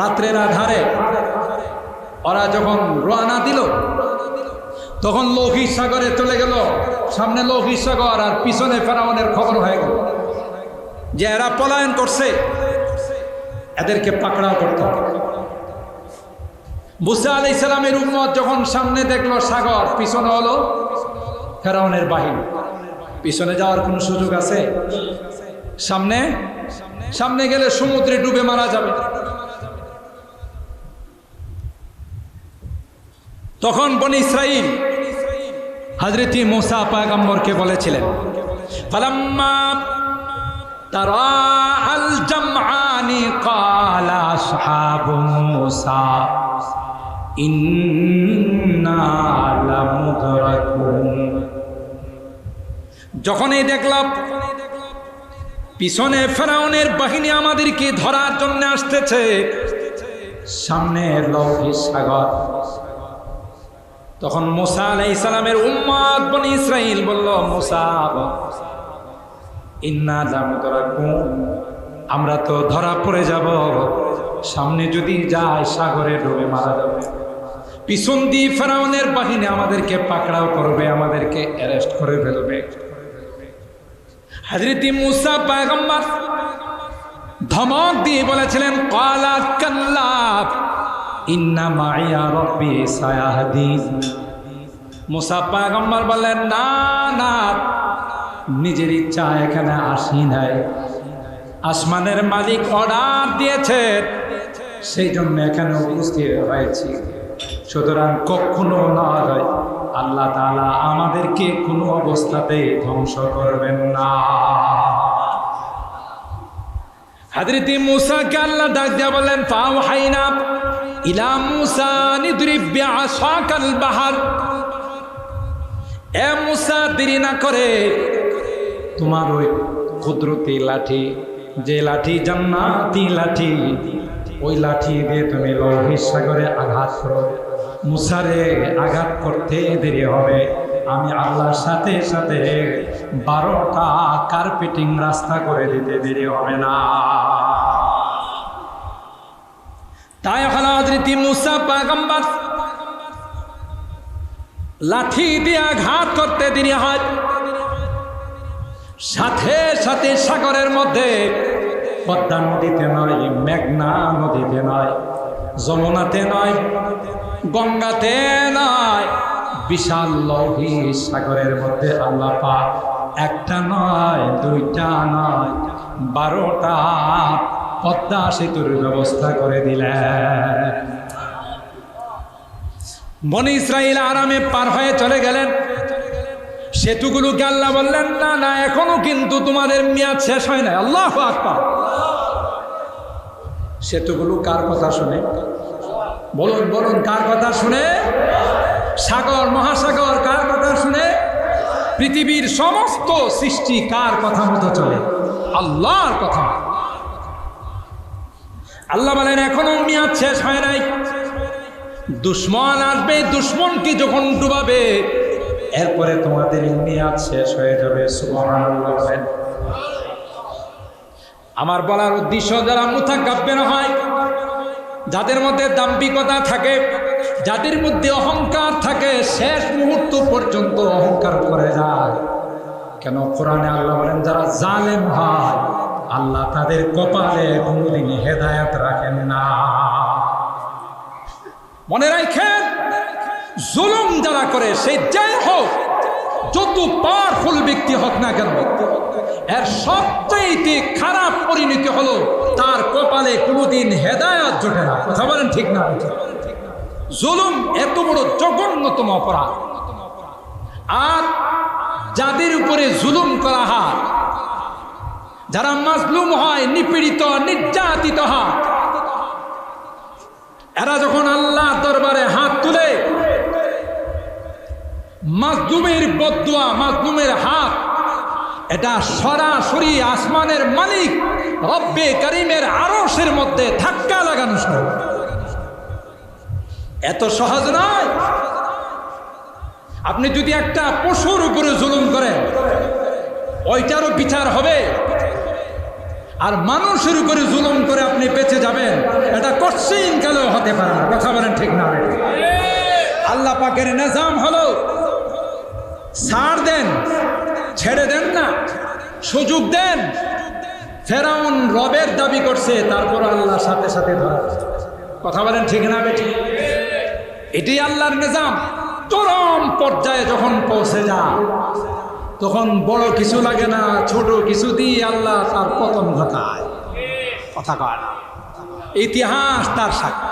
রাত্রের আধারে ওরা যখন রওনা দিল, তখন লোহিত সাগরে চলে গেল। সামনে লোহিত সাগর আর পিছনে ফেরাউনের খবর হয়ে গেল যে এরা পলায়ন করছে, এদেরকে পাকড়াও করতে হবে। মুসা আলাইহিস সালামের উম্মত যখন সামনে দেখলো সাগর, পিছনে হলো ফেরাউনের বাহিনী। পিছনে যাওয়ার কোনো সুযোগ আছে? সামনে সামনে গেলে সমুদ্রে ডুবে মারা যাবে। তখন বনি ইসরাইল হযরত মুসা পয়গম্বরকে বলেছিলেন, ফালাম্মা তারা আল জামআনি ক্বালা আসহাবু মুসা ইন্না লামুদরাকুন। যখনই দেখলাম পিছনে ফেরাউনের বাহিনী আমাদেরকে ধরার জন্য আসতেছে, সামনে লোহিত সাগর, তখন মুসা আলাইহিস সালামের উম্মত বনি ইসরাইল বলল, মুসা ইন্না লামুদরাকুন, আমরা তো ধরা পড়ে যাব, সামনে যদি যায় সাগরে ডুবে মারা যাবে, পিছন দিয়ে ফেরাউনের বাহিনী আমাদেরকে পাকড়াও করবে, আমাদেরকে অ্যারেস্ট করে ফেলবে। হযরত মুসা পয়গম্বর ধমক দিয়ে বলেছিলেন, ক্বালা কাল্লা ইন্না মাইয়া রাব্বি সায়াহদিন। মুসা পয়গম্বর বললেন, না না, নিজের ইচ্ছা এখানে আসি নাই, আসমানের মালিক অর্ডার দিয়েছে, সেই জন্য এখানে উপস্থিত হয়েছি। সুতরাং কখনো নয়, আল্লাহ তাআলা আমাদেরকে কোনো অবস্থাতেই ধ্বংস করবেন না। হযরত মুসাকে আল্লাহ ডাক দিয়া বললেন, ফাওহাইনা ইলা মুসা নিদ্রিব বিআসাকাল বাহর, এ মুসা দেরি না করে তোমার ওই কুদরতি লাঠি, যে লাঠি জান্নাতি লাঠি, ওই লাঠি দিয়ে তুমি লোহিত সাগরে আঘাত করো। মুসারে আঘাত করতে দেরি হবে, আমি আল্লাহর সাথে সাথে 12টা কার্পেটিং রাস্তা করে দিতে দেরি হবে না। তাই হলো হযরত মুসা পয়গম্বর লাঠি দিয়ে আঘাত করতে দেরি হয়, সাথে সাথে সাগরের মধ্যে, পদ্মা নদীতে নয়, মেঘনা নদীতে নয়, যমুনাতে নয়, গঙ্গাতে নয়, বিশাল লোহিত সাগরের মধ্যে আল্লাহ পাক একটা নয়, দুইটা নয়, 12টা পদ্মা সেতুর ব্যবস্থা করে দিলেন। বনি ইসরাইল আরামে পার হয়ে চলে গেলেন। সেতুগুলোকে আল্লাহ বললেন, না না, এখনো কিন্তু তোমাদের মেয়াদ শেষ হয় না। আল্লাহু আকবার। সেতুগুলো কার কথা শুনে? বলুন বলুন, কার কথা শুনে? সাগর মহাসাগর কার কথা শুনে? পৃথিবীর সমস্ত সৃষ্টি কার কথা মতো চলে? আল্লাহর কথা। আল্লাহ বলেন, এখনো মেয়াদ শেষ হয় নাই, দুশ্মন আসবে, দুশ্মনকে যখন ডুবাবে এরপরে তোমাদের মেয়াদ শেষ হয়ে যাবে। সুবহানাল্লাহ। আমার বলার উদ্দেশ্য, যারা মুতাকাব্বির হয়, যাদের মধ্যে দাম্ভিকতা থাকে, যাদের মধ্যে অহংকার থাকে, শেষ মুহূর্ত পর্যন্ত অহংকার করে যায়। কেন? কোরআনে আল্লাহ বলেন, যারা জালেম হয় আল্লাহ তাদের কপালে কোনদিন হেদায়েত রাখেন না। মনে রাখেন, জুলুম যারা করে, সে যাই হোক, যত পাওয়ারফুল ব্যক্তি হোক না কেন, এর সবচেয়ে খারাপ পরিণতি হলো তার কপালে কোনোদিন হেদায়েত জোটে না। কথা বলেন ঠিক না? জুলুম এত বড় জঘন্যতম অপরাধ। আর যাদের উপরে জুলুম করা হয়, যারা মাজলুম হয়, নিপীড়িত নির্যাতিত হয়, এরা যখন আল্লাহর দরবারে হাত তুলে, মাজলুমের বদদুয়া, মাজলুমের হাত, এটা সরাসরি আসমানের মালিক রব্বে কারীমের আরশের মধ্যে ধাক্কা লাগানো সহজ। এত সহজ নয়। আপনি যদি একটা পশুর উপরে জুলুম করেন, ওইটারও বিচার হবে। আর মানুষের উপরে জুলুম করে আপনি বেঁচে যাবেন, এটা কঠিন কালেও হতে পারে না। কথা বলেন ঠিক না? আল্লাহ পাকের নিজাম হলো, ছাড় দেন, ছেড়ে দেন না, সুযোগ দেন। ফেরাউন রবের দাবি করছে, তারপর আল্লাহর সাথে সাথে ধরা। কথা বলেন ঠিক না বেটি? এটি আল্লাহর নিজাম। চরম পর্যায়ে যখন পৌঁছে যায়, তখন বড় কিছু লাগে না, ছোট কিছু দিয়ে আল্লাহ তার পতন ঘটায়। কথা কয় না? ইতিহাস তার সাক্ষী।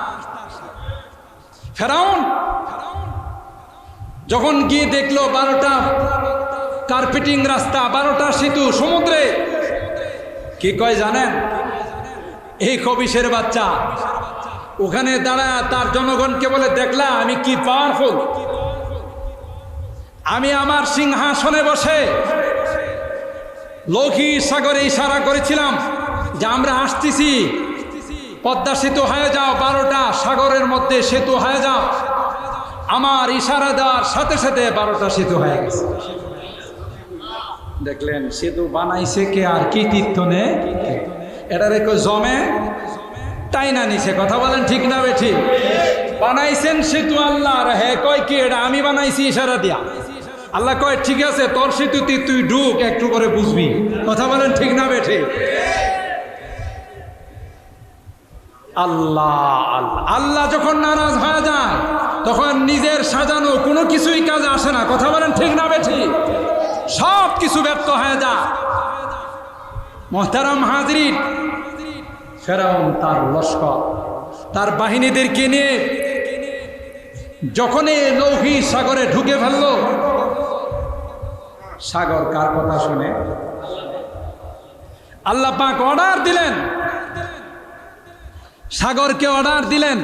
ফেরাউন যখন গিয়ে দেখলো 12টা কার্পেটিং রাস্তা, 12টা সেতু সমুদ্রে, কি কয় জানেন? এই কবিশের বাচ্চা ওখানে দাঁড়ায় তার জনগণকে বলে, দেখলা আমি কি পাওয়ারফুল, আমি আমার সিংহাসনে বসে লোহিত সাগরে ইশারা করেছিলাম যে আমরা আসতেছি, পদ্মা সেতু হয়ে যাও, 12টা সাগরের মধ্যে সেতু হয়ে যাও। আমার ইশারা দেওয়ার সাথে সাথে 12টা সেতু হয়ে গেছে। দেখলেন সেতু বানাইছে কে আর কৃতিত্ব নে, এটা রেখে জমে তাই না নিছে। কথা বলেন ঠিক না বেঠিক? বানাইছেন সেতু আল্লাহ, আর হ্যাঁ কয় কি এটা আমি বানাইছি ইশারা দিয়া। আল্লাহ কয় ঠিক আছে তোর সেতুতে তুই ঢুক, একটু করে বুঝবি। কথা বলেন ঠিক না বেঠিক? আল্লাহ আল্লাহ আল্লাহ যখন নারাজ হয়ে যায় তখন নিজের সাজানো কোনো কিছুই কাজে আসে না। কথা বলেন ঠিক না বেঠিক? সব কিছু ব্যর্থ হয়ে যায়। মুহতারাম হাজরিন, ফেরাউন তার লস্কর, তার বাহিনীদেরকে নিয়ে যখনই লৌহিক সাগরে ঢুকে ফেলল, সাগর কার কথা শুনে? আল্লাহ পাক অর্ডার দিলেন, সাগরকে অর্ডার দিলেন।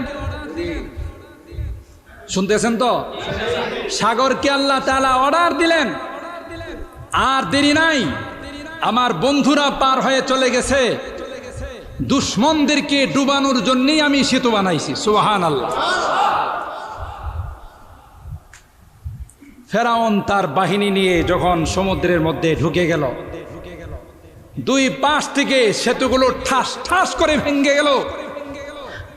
শুনতেছেন তো? সাগরকে আল্লাহ তাআলা অর্ডার দিলেন, আর দেরি নাই, আমার বন্ধুরা পার হয়ে চলে গেছে, দুশমনদেরকে ডুবানোর জন্যই আমি সেতু বানাইছি। সুবহানাল্লাহ। ফেরাউন তার বাহিনী নিয়ে যখন সমুদ্রের মধ্যে ঢুকে গেল, দুই পাশ থেকে সেতুগুলো ঠাস ঠাস করে ভেঙে গেল,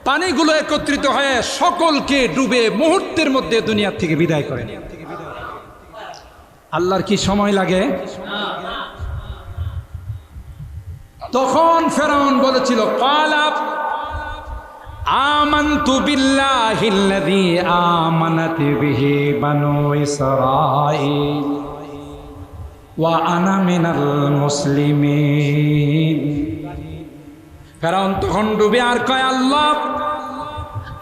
পানিগুলো একত্রিত হয়ে সকলকে ডুবে মুহূর্তের মধ্যে দুনিয়ার থেকে বিদায় করে। আল্লাহর কি সময় লাগে? তখন ফেরাউন বলেছিল, ক্বালা আমানতু বিল্লাহিল্লাযী আমানাত বিহি বানু ইসরাঈল ওয়া আনা মিনাল মুসলিমিন। ফেরাউন তখন ডুবে আর কয়, আল্লাহ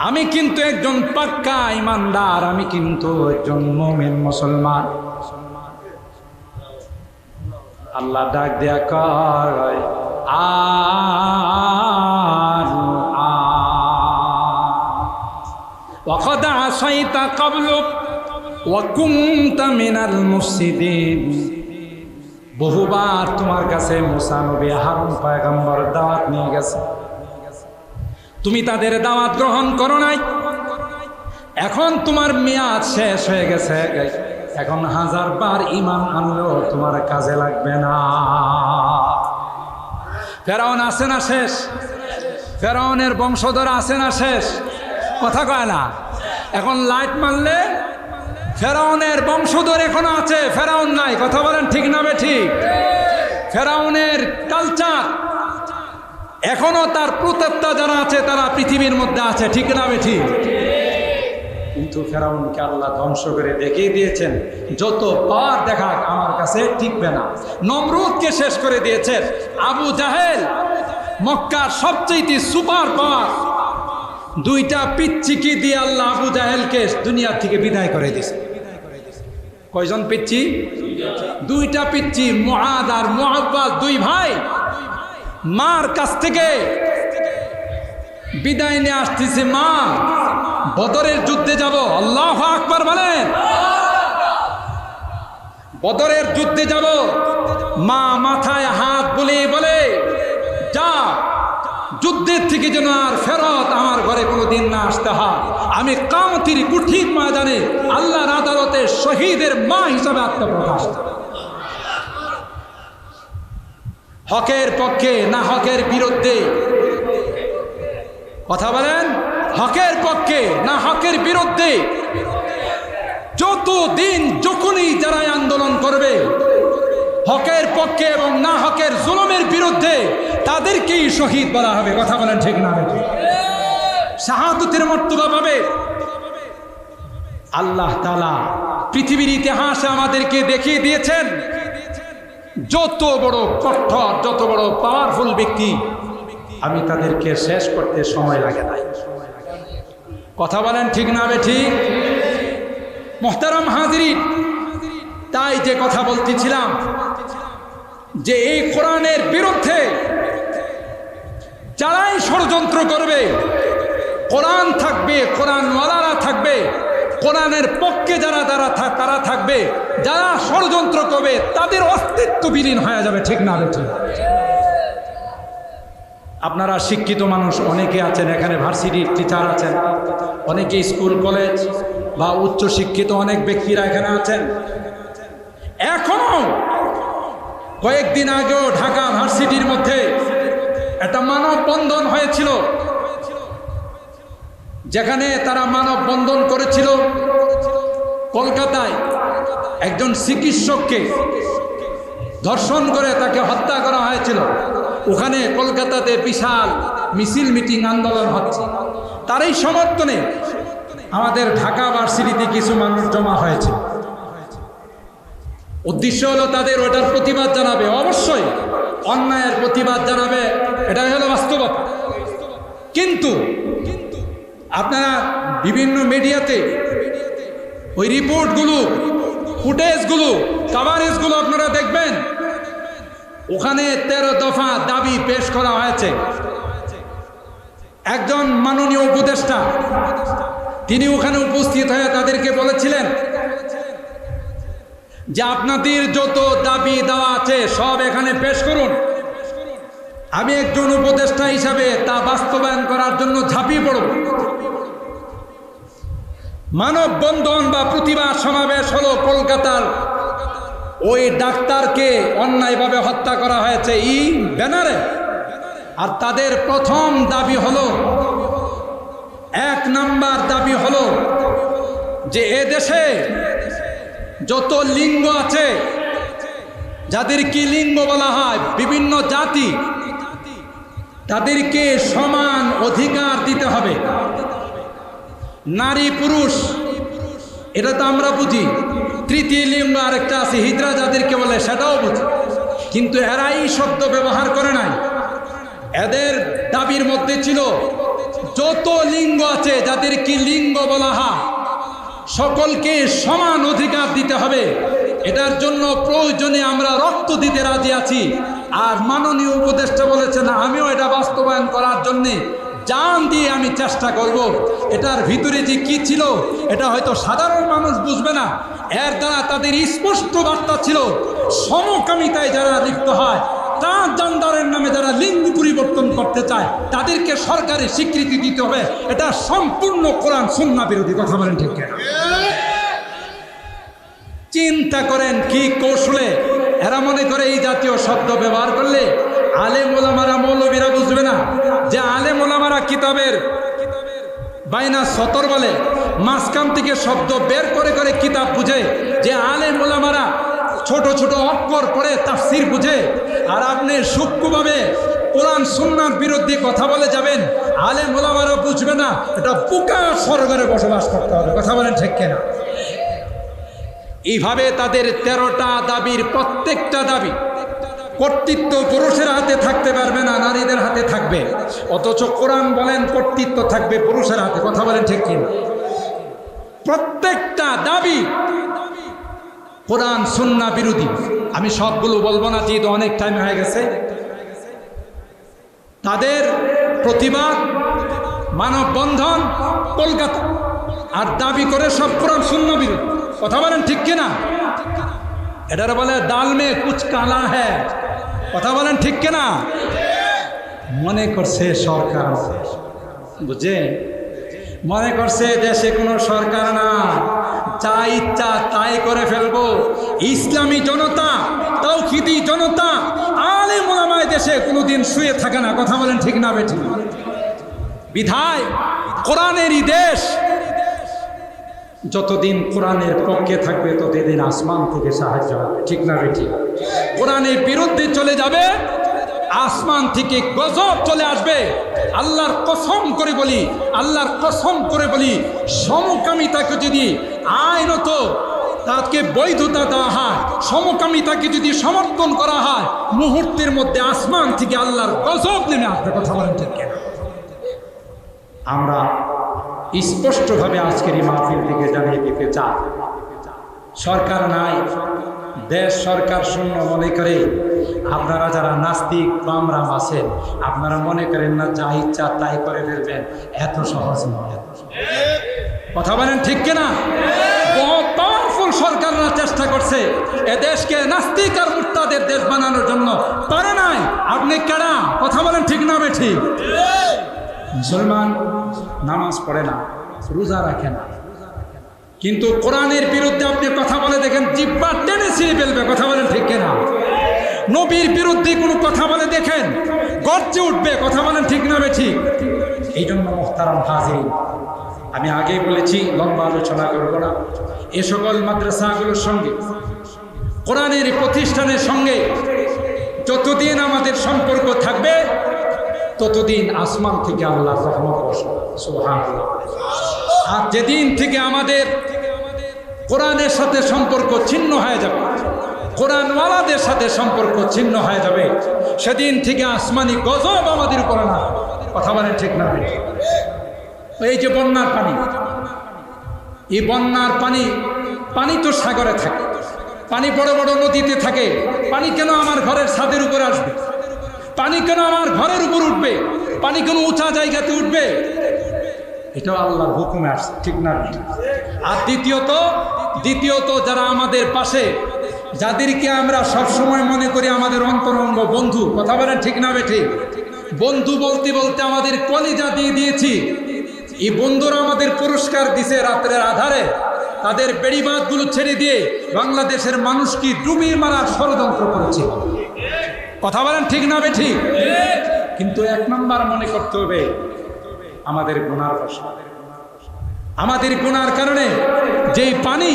আমি কিন্তু একজন পাক্কা ইমানদার, আমি কিন্তু একজন মুমিন মুসলমান। আল্লাহ ডাক দেয়া কয়, وقد عصيت قبل وكنت من المفسدين। বহুবার তোমার কাছে মুসা নবী, হারুন পয়গম্বর দাওয়াত নিয়ে গেছে, তুমি তাদের দাওয়াত গ্রহণ করো নাই। এখন তোমার মেয়াদ শেষ হয়ে গেছে, এখন 1000 বার ঈমান আনলেও তোমার কাজে লাগবে না। ফেরাউন আছে না শেষ? ফেরাউনের বংশধর আছে না শেষ? কথা কয় না। এখন লাইট মারলে ফেরাউনের বংশধর এখনো আছে, ফেরাউন নাই। কথা বলেন ঠিক না বেঠিক? ফেরাউনের কালচার এখনো, তার প্রত্যেকটা যারা আছে তারা পৃথিবীর মধ্যে আছে, ঠিক না বেঠিক? কিন্তু ফেরাউনকে আল্লাহ ধ্বংস করে দেখিয়ে দিয়েছেন, যত পাওয়ার দেখাক আমার কাছে টিকবে না। নমরুদকে শেষ করে দিয়েছেন। আবু জাহেল, মক্কার সবচেয়ে সুপার পাওয়ার, 2টা পিচ্চিকে দিয়ে আল্লাহ আবু জাহেলকে দুনিয়া থেকে বিদায় করে দিয়েছে। কয়জন পিচ্চি? 2টা পিচ্চি, মুআদ আর মুআব্বাস, 2 ভাই মার কাছ থেকে বিদায় নিয়ে আসতেছে। মা, বদরের যুদ্ধে যাব। আল্লাহু আকবার বলেন। বদরের যুদ্ধে যাব। মা মাথায় হাত বুলিয়ে বলে, যা, যুদ্ধের থেকে যেন আর ফেরত আমার ঘরে কোনোদিন না আসতে হয়। আমি কিয়ামতের কঠিন ময়দানে আল্লাহর আদালতে শহীদের মা হিসাবে আত্মপ্রকাশ। হকের পক্ষে না হকের বিরুদ্ধে? কথা বলেন। হকের পক্ষে না হকের বিরুদ্ধে? যতদিন যখনই যারা আন্দোলন করবে হকের পক্ষে এবং না হকের জুলুমের বিরুদ্ধে, তাদেরকেই শহীদ বলা হবে। কথা বলেন ঠিক না? শাহাদাতের মর্তবা পাবে। আল্লাহ তাআলা পৃথিবীর ইতিহাসে আমাদেরকে দেখিয়ে দিয়েছেন, যত বড় কঠোর, যত বড় পাওয়ারফুল ব্যক্তি, আমি তাদেরকে শেষ করতে সময় লাগে নাই। কথা বলেন ঠিক না বেঠিক? মুহতারাম হাজিরিন, তাই যে কথা বলতেছিলাম যে এই কোরআনের বিরুদ্ধে যারাই ষড়যন্ত্র করবে, কোরআন থাকবে, কোরআনওয়ালারা থাকবে, কোরআনের পক্ষে যারা তারা থাকবে, যারা ষড়যন্ত্র করবে তাদের অস্তিত্ব বিলীন হয়ে যাবে। ঠিক না বেঠিক? আপনারা শিক্ষিত মানুষ অনেকে আছেন এখানে, ভার্সিটির টিচার আছেন, অনেকে স্কুল কলেজ বা উচ্চ শিক্ষিত অনেক ব্যক্তিরা এখানে আছেন। এখনো কয়েকদিন আগেও ঢাকা ভার্সিটির মধ্যে একটা মানববন্ধন হয়েছিল, যেখানে তারা মানববন্ধন করেছিল কলকাতায় একজন চিকিৎসককে ধর্ষণ করে তাকে হত্যা করা হয়েছিল। ওখানে কলকাতাতে বিশাল মিছিল মিটিং আন্দোলন হচ্ছে। তারই সমর্থনে আমাদের ঢাকা ভার্সিটিতে কিছু মানুষ জমা হয়েছে। উদ্দেশ্য হলো তাদের ওটার প্রতিবাদ জানাবে, অবশ্যই অন্যায়ের প্রতিবাদ জানাবে, এটাই হলো বাস্তবতা। কিন্তু আপনারা বিভিন্ন মিডিয়াতে ওই রিপোর্টগুলো, ফুটেজগুলো, কাভারেজগুলো আপনারা দেখবেন, ওখানে 13 দফা দাবি পেশ করা হয়েছে। একজন মাননীয় উপদেষ্টা তিনি ওখানে উপস্থিত হয়ে তাদেরকে বলেছিলেন যে আপনাদের যত দাবি দেওয়া আছে সব এখানে পেশ করুন, আমি একজন উপদেষ্টা হিসাবে তা বাস্তবায়ন করার জন্য ঝাঁপিয়ে পড়ব। মানববন্ধন বা প্রতিবাদ সমাবেশ হলো কলকাতার ওই ডাক্তারকে অন্যায়ভাবে হত্যা করা হয়েছে এই ব্যানারে। আর তাদের প্রথম দাবি হলো, 1 নাম্বার দাবি হলো যে এদেশে যত লিঙ্গ আছে, যাদের কি লিঙ্গ বলা হয়, বিভিন্ন জাতি, তাদেরকে সমান অধিকার দিতে হবে। নারী পুরুষ এটা তো আমরা বুঝি, তৃতীয় লিঙ্গ আরেকটা আছে হিজড়া যাদেরকে বলে, সেটাও বুঝি, কিন্তু এরা এই শব্দ ব্যবহার করে নাই। এদের দাবির মধ্যে ছিল যত লিঙ্গ আছে, যাদের কি লিঙ্গ বলা হয়, সকলকে সমান অধিকার দিতে হবে। এটার জন্য প্রয়োজনে আমরা রক্ত দিতে রাজি আছি। আর মাননীয় উপদেষ্টা বলেছেন আমিও এটা বাস্তবায়ন করার জন্যে জান দিয়ে আমি চেষ্টা করব। এটার ভিতরে যে কি ছিল এটা হয়তো সাধারণ মানুষ বুঝবে না। এর দ্বারা তাদের স্পষ্ট বার্তা ছিল, সমকামিতায় যারা লিপ্ত হয়, ট্রান্সজেন্ডারের নামে যারা লিঙ্গ পরিবর্তন করতে চায়, তাদেরকে সরকারি স্বীকৃতি দিতে হবে। এটা সম্পূর্ণ কোরআন সুন্নাহ বিরোধী। কথা বলেন ঠিক কিনা? চিন্তা করেন কি কৌশলে এরা মনে করে এই জাতীয় শব্দ ব্যবহার করলে আলেম ওলামারা, মৌলবীরা বুঝবে না যে আলেম ওলামারা কিতাবের বাইনা সতর বলে, মাঝখান থেকে শব্দ বের করে করে কিতাব বুঝে, যে আলেম ওলামারা ছোট ছোট অক্ষর পড়ে তাফসীর বুঝে। আর আপনি সূক্ষ্মভাবে কোরআন সুন্নাহর বিরুদ্ধে কথা বলে যাবেন, আলেম ওলামারা বুঝবে না। এটা পোকা স্বর্গরে বসবাস করতে হবে। কথা বলেন ঠিক কিনা? এইভাবে তাদের 13টা দাবির প্রত্যেকটা দাবি কর্তৃত্ব পুরুষের হাতে থাকতে পারবে না, নারীদের হাতে থাকবে। অথচ কোরআন বলেন কর্তৃত্ব থাকবে পুরুষের হাতে। কথা বলেন ঠিক কিনা? প্রত্যেকটা দাবি কোরআন সুন্নাহ বিরোধী। আমি সবগুলো বলবো না, যেহেতু অনেক টাইম হয়ে গেছে। তাদের প্রতিবাদ মানববন্ধন কলকাতা, আর দাবি করে সব কোরআন সুন্নাহ বিরোধী। কথা বলেন ঠিক কিনা? এটার বলে ডাল মে কুছ কালা হ্যায়। কথা বলেন ঠিক কিনা? মনে করছে সরকার, বুঝে মনে করছে দেশে কোনো সরকার না, যা ইচ্ছা তাই করে ফেলবো। ইসলামী জনতা, তাওহীদি জনতা, আলেম ওলামায়ে দেশে কোনোদিন শুয়ে থাকে না। কথা বলেন ঠিক না বেঠিক? বিধায় কোরআনেরই দেশ, যতদিন কোরআনের পক্ষে থাকবে ততদিন আসমান থেকে সাহায্য হবে। ঠিক না বেঠিক? কোরআনের বিরুদ্ধে চলে যাবে, আসমান থেকে গজব চলে আসবে। আল্লাহর কসম করে বলি, আল্লাহর কসম করে বলি, সমকামিতাকে যদি আইনত তাকে বৈধতা দেওয়া হয়, সমকামিতাকে যদি সমর্থন করা হয়, মুহূর্তের মধ্যে আসমান থেকে আল্লাহর গজব নেমে আসবে। কথা বলেন ঠিক কিনা? আমরা স্পষ্টভাবে আজকের এই মাহফিল থেকে জানিয়ে দিতে চাই, সরকার নাই, দেশ সরকার শূন্য মনে করে আপনারা যারা নাস্তিক বামরাম আছেন, আপনারা মনে করেন না যা ইচ্ছা তাই করে ফেলবেন। এত সহজ নয়। কথা বলেন ঠিক কিনা? বহুত পাওয়ারফুল সরকাররা চেষ্টা করছে এদেশকে নাস্তিক আর মুরতাদের দেশ বানানোর জন্য, পারে নাই। আপনি কেডা? কথা বলেন ঠিক না বেঠিক? মুসলমান নামাজ পড়ে না, রোজা রাখে না, কিন্তু কোরআনের বিরুদ্ধে আপনি কথা বলে দেখেন, জিহ্বা টেনে ছিঁড়ে ফেলবে। কথা বলেন ঠিক কিনা? নবীর বিরুদ্ধে কোনো কথা বলে দেখেন, গর্জে উঠবে। কথা বলেন ঠিক না ঠিক? এই জন্য মুহতারাম হাজিরিন, আমি আগেই বলেছি, লম্বা আলোচনা করব না। এ সকল মাদ্রাসাগুলোর সঙ্গে, কোরআনের প্রতিষ্ঠানের সঙ্গে যতদিন আমাদের সম্পর্ক থাকবে, ততদিন আসমান থেকে আল্লাহর রহমত বর্ষণ। সুবহানাল্লাহ। আর যেদিন থেকে আমাদের কোরআনের সাথে সম্পর্ক ছিন্ন হয়ে যাবে, কোরআনওয়ালাদের সাথে সম্পর্ক ছিন্ন হয়ে যাবে, সেদিন থেকে আসমানি গজব আমাদের উপর না। কথা বলেন ঠিক না? এই যে বন্যার পানি, এই বন্যার পানি তো সাগরে থাকে, পানি বড় বড় নদীতে থাকে। পানি কেন আমার ঘরের ছাদের উপরে আসবে? পানি কেন আমার ঘরের উপর উঠবে? পানি কেন উঁচা জায়গাতে উঠবে? এটাও আল্লাহর হুকুমে আসছে, ঠিক না? আর দ্বিতীয়ত যারা আমাদের পাশে, যাদেরকে আমরা সবসময় মনে করি আমাদের অন্তরঙ্গ বন্ধু, কথা বলেন ঠিক না ঠিক? বন্ধু বলতে বলতে আমাদের কলিজা দিয়ে দিয়েছি, এই বন্ধুরা আমাদের পুরস্কার দিছে রাত্রের আধারে। তাদের বেড়িবাঁধগুলো ছেড়ে দিয়ে বাংলাদেশের মানুষকে ডুবিয়ে মারার ষড়যন্ত্র করেছে। কথা বলেন ঠিক না ঠিক? কিন্তু এক নাম্বার মনে করতে হবে, আমাদের গুনার বশে, আমাদের গুনার কারণে যেই পানি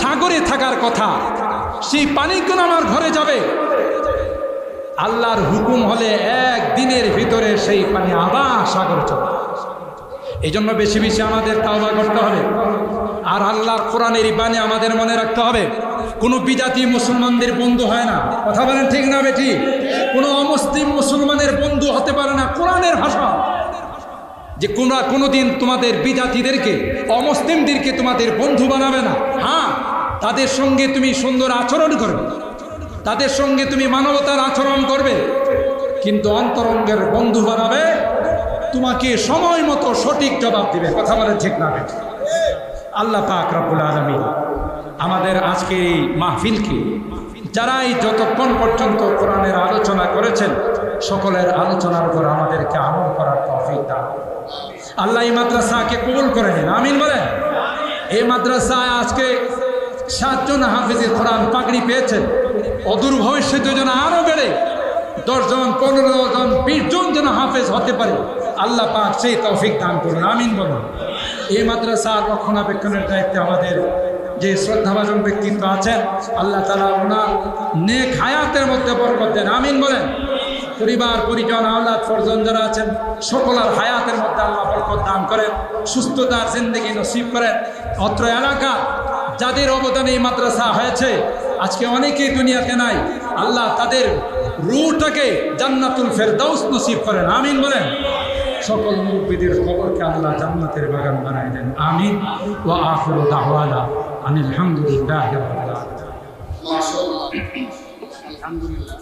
সাগরে থাকার কথা, সেই পানি কেন আমার ঘরে যাবে? আল্লাহর হুকুম হলে একদিনের ভিতরে সেই পানি আবার সাগরে চলে। এই জন্য বেশি বেশি আমাদের তাওবা করতে হবে। আর আল্লাহর কোরআনের বাণী আমাদের মনে রাখতে হবে, কোনো বিজাতি মুসলমানদের বন্ধু হয় না। কথা বলেন ঠিক না ঠিক? কোনো অমুসলিম মুসলমানের বন্ধু হতে পারে না কোরআনের ভাষা। যে কোনোদিন তোমাদের বিজাতিদেরকে, অমুসলিমদেরকে তোমাদের বন্ধু বানাবে না। হ্যাঁ, তাদের সঙ্গে তুমি সুন্দর আচরণ করবে, তাদের সঙ্গে তুমি মানবতার আচরণ করবে, কিন্তু অন্তরঙ্গের বন্ধু বানাবে, তোমাকে সময় মতো সঠিক জবাব দিবে। কথা বলেন ঠিক না? আল্লাহ পাক রব্বুল আলামিন আমাদের আজকের এই মাহফিলকে, যারাই যতক্ষণ পর্যন্ত কোরআনের আলোচনা করেছেন, সকলের আলোচনার উপর আমাদেরকে আমল করার তৌফিক দান। আল্লাহ এই মাদ্রাসাকে কবুল করে নিন, আমিন বলেন। এই মাদ্রাসায় আজকে 7 জন হাফেজে কোরআন পাগড়ি পেয়েছেন। অদূর ভবিষ্যতে যেন আরো বেড়ে 10 জন, 15 জন, 20 জন যেন হাফেজ হতে পারে, আল্লাহ পাক সেই তৌফিক দান করুন, আমিন বলুন। এই মাদ্রাসার রক্ষণাবেক্ষণের দায়িত্বে আমাদের যে শ্রদ্ধাভাজন ব্যক্তিত্ব আছেন, আল্লাহ তাআলা ওনার নেক হায়াতের মধ্যে বরকত দেন, আমিন বলেন। পরিবার পরিজন, আওলাদ ফরজন যারা আছেন, সকলের হায়াতের মধ্যে আল্লাহ বরকত দান করেন, সুস্থতার জিন্দেগি নসিব করেন। অত্র এলাকা যাদের অবদানে এই মাদ্রাসা হয়েছে, আজকে অনেকেই দুনিয়াতে নাই, আল্লাহ তাদের রূহটাকে জান্নাতুল ফেরদাউস নসিব করেন, আমিন বলেন। সকল মুরব্বিদের কবরকে আল্লাহ জান্নাতের বাগান বানায় দেন, আমিন। ওয়া আখিরু দাওয়ানা আনিল হামদুলিল্লাহি রাব্বিল আলামিন। মাশাআল্লাহ, আলহামদুলিল্লাহ।